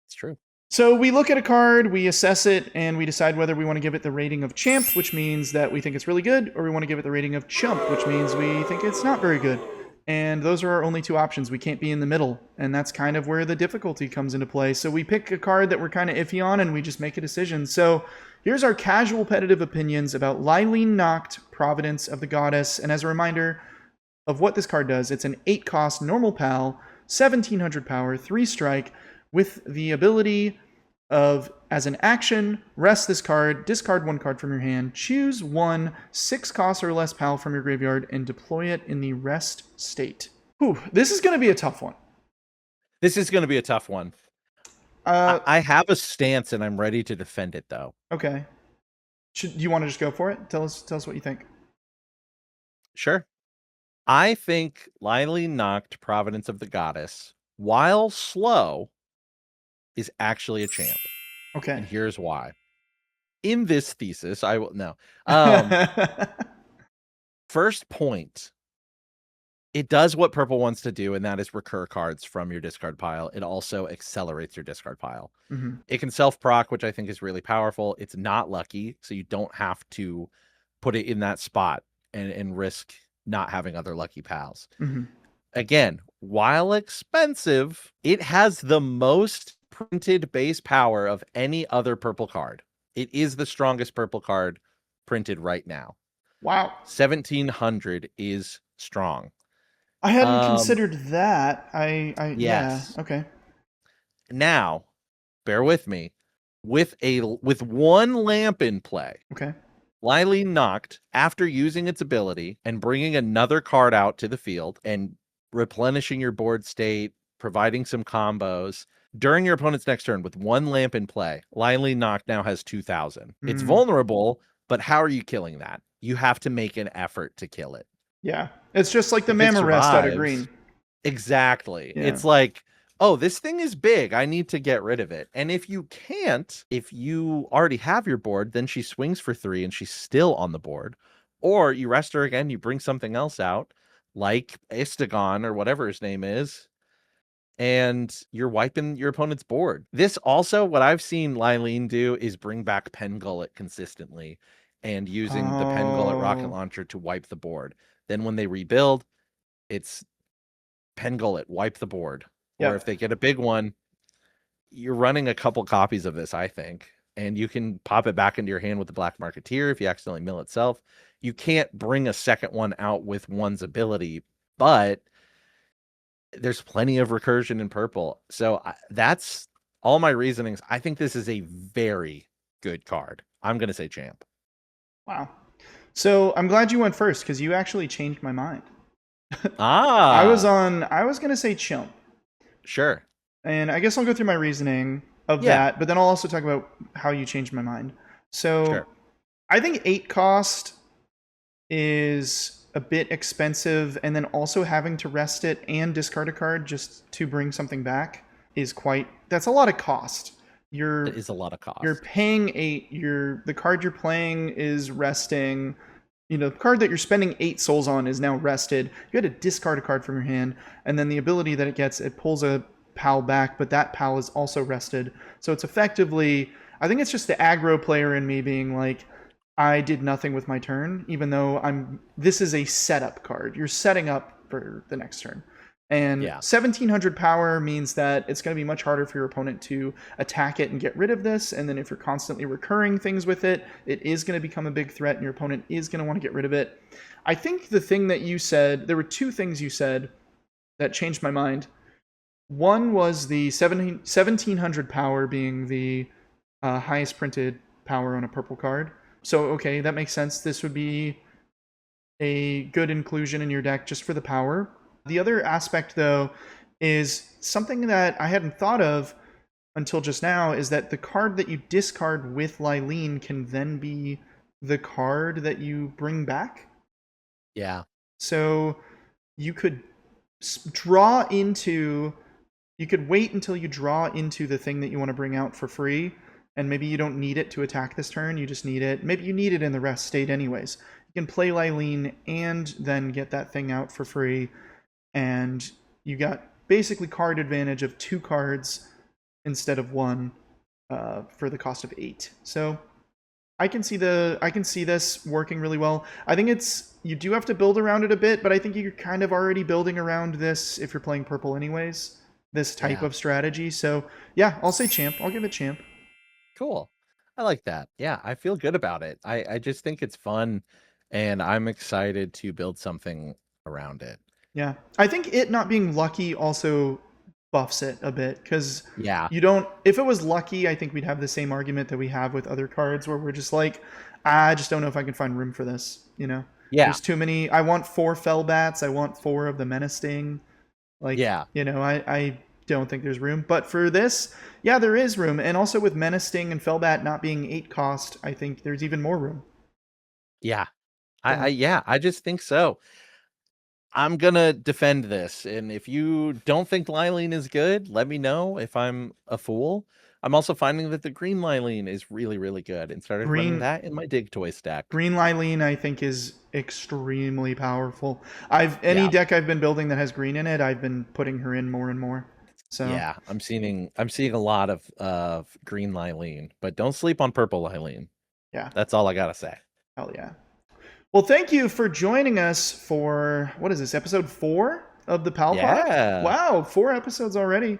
It's true. So we look at a card, we assess it, and we decide whether we want to give it the rating of champ, which means that we think it's really good, or we want to give it the rating of chump, which means we think it's not very good. And those are our only two options. We can't be in the middle, and that's kind of where the difficulty comes into play. So we pick a card that we're kind of iffy on, and we just make a decision. So here's our CasualPetitive opinions about Lylene Noct, Providence of the Goddess. And as a reminder of what this card does, it's an 8-cost normal pal, 1700 power, 3 strike, with the ability of, as an action, rest this card, discard 1 card from your hand, choose 1 6-cost or less pal from your graveyard, and deploy it in the rest state. Whew, this is going to be a tough one. This is going to be a tough one. I have a stance and I'm ready to defend it, though. Okay. Do you want to just go for it? Tell us what you think. Sure. I think Lylene Noct, Providence of the Goddess, while slow, is actually a champ. Okay. And here's why. In this thesis, I will no. First point, it does what purple wants to do, and that is recur cards from your discard pile. It also accelerates your discard pile. Mm-hmm. It can self-proc, which I think is really powerful. It's not lucky, so you don't have to put it in that spot and risk not having other lucky pals. Mm-hmm. Again, while expensive, it has the most printed base power of any other purple card. It is the strongest purple card printed right now. Wow. 1700 is strong. I hadn't considered that. Yes. Yeah. Okay. Now, bear with me. With one lamp in play. Okay. Lylene Noct, after using its ability and bringing another card out to the field and replenishing your board state, providing some combos during your opponent's next turn with one lamp in play, Lylene Noct now has 2000. It's vulnerable, but how are you killing that? You have to make an effort to kill it. Yeah. It's just like the Mamorest out of green. Exactly. Yeah. It's like, oh, this thing is big. I need to get rid of it. And if you can't, if you already have your board, then she swings for 3 and she's still on the board. Or you rest her again, you bring something else out, like Istagon or whatever his name is, and you're wiping your opponent's board. This also, what I've seen Lylene do is bring back Pengullet consistently and using the Pengullet rocket launcher to wipe the board. Then when they rebuild, it's Pengullet, wipe the board. Yep. Or if they get a big one, you're running a couple copies of this, I think, and you can pop it back into your hand with the Black Marketeer if you accidentally mill itself. You can't bring a second one out with one's ability, but there's plenty of recursion in purple. So that's all my reasonings. I think this is a very good card. I'm going to say champ. Wow. So I'm glad you went first because you actually changed my mind. I was going to say chump. Sure. And I guess I'll go through my reasoning of that, but then I'll also talk about how you changed my mind. So sure. I think 8 cost is a bit expensive, and then also having to rest it and discard a card just to bring something back is that's a lot of cost. It is a lot of cost. You're paying 8, the card you're playing is resting. The card that you're spending 8 souls on is now rested. You had to discard a card from your hand, and then the ability that it gets, it pulls a pal back, but that pal is also rested. So it's effectively, I think it's just the aggro player in me being like, I did nothing with my turn, even though this is a setup card. You're setting up for the next turn. And Yeah. 1700 power means that it's going to be much harder for your opponent to attack it and get rid of this. And then if you're constantly recurring things with it, it is going to become a big threat and your opponent is going to want to get rid of it. I think the thing that you said, there were two things you said that changed my mind. One was the 1700 power being the highest printed power on a purple card. So, okay, that makes sense. This would be a good inclusion in your deck just for the power. The other aspect, though, is something that I hadn't thought of until just now, is that the card that you discard with Lylene can then be the card that you bring back. Yeah. So you could draw into, you could wait until you draw into the thing that you want to bring out for free, and maybe you don't need it to attack this turn, you just need it, maybe you need it in the rest state anyways. You can play Lylene and then get that thing out for free, and you got basically card advantage of 2 cards instead of 1 for the cost of 8. So I can see this working really well. I think you do have to build around it a bit, but I think you're kind of already building around this if you're playing purple anyways, this type of strategy. So yeah, I'll say champ. I'll give it champ. Cool. I like that. Yeah, I feel good about it. I just think it's fun, and I'm excited to build something around it. Yeah. I think it not being lucky also buffs it a bit, because Yeah. you don't, if it was lucky, I think we'd have the same argument that we have with other cards where we're just like, I just don't know if I can find room for this, you know? Yeah. There's too many. I want 4 Fellbats. I want 4 of the Menacing. Like, Yeah. you know, I don't think there's room. But for this, yeah, there is room. And also with Menacing and Fellbat not being 8 cost, I think there's even more room. Yeah. So. I just think so. I'm gonna defend this, and if you don't think Lylene is good, let me know if I'm a fool. I'm also finding that the green Lylene is really, really good, and started running Green that in my Dig Toy stack. Green Lylene, I think, is extremely powerful. Any Yeah. deck I've been building that has green in it, I've been putting her in more and more. So Yeah, I'm seeing a lot of green Lylene, but don't sleep on purple Lylene. yeah, That's all I gotta say. hell yeah. Well, thank you for joining us for, what is this, episode 4 of the Palpod? Yeah. Wow, 4 episodes already.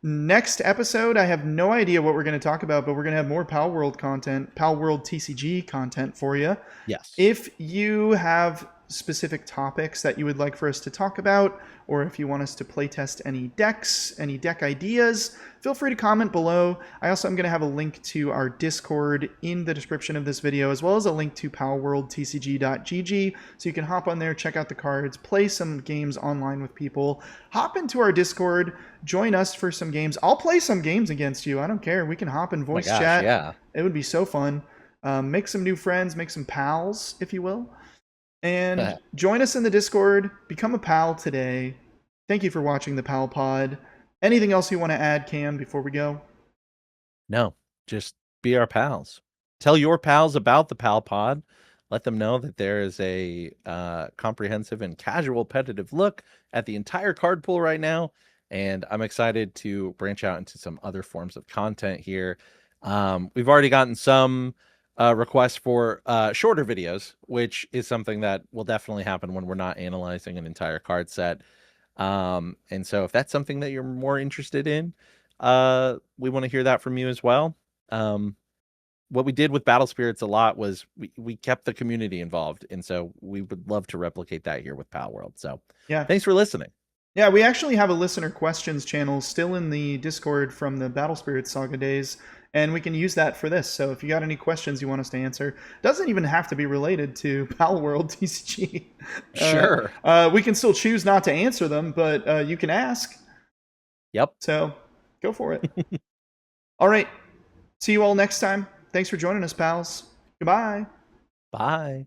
Next episode, I have no idea what we're going to talk about, but we're going to have more Palworld content, Palworld TCG content for you. Yes. If you have specific topics that you would like for us to talk about, or if you want us to playtest any decks, any deck ideas, feel free to comment below. I also am going to have a link to our Discord in the description of this video, as well as a link to palworldtcg.gg, so you can hop on there, check out the cards, play some games online with people, hop into our Discord, join us for some games. I'll play some games against you. I don't care. We can hop in voice chat. Yeah. It would be so fun. Make some new friends, make some pals, if you will. And join us in the Discord. Become a pal today. Thank you for watching the Pal Pod. Anything else you want to add, Cam, before we go? No, just be our pals. Tell your pals about the Pal Pod. Let them know that there is a comprehensive and casual competitive look at the entire card pool right now. And I'm excited to branch out into some other forms of content here. We've already gotten some requests for shorter videos, which is something that will definitely happen when we're not analyzing an entire card set. And so if that's something that you're more interested in, we want to hear that from you as well. What we did with Battle Spirits a lot was we kept the community involved, and so we would love to replicate that here with Palworld. So yeah, thanks for listening. Yeah, we actually have a listener questions channel still in the Discord from the Battle Spirits Saga days, and we can use that for this. So if you got any questions you want us to answer, doesn't even have to be related to Palworld TCG. Sure. We can still choose not to answer them, but you can ask. Yep. So go for it. All right. See you all next time. Thanks for joining us, pals. Goodbye. Bye.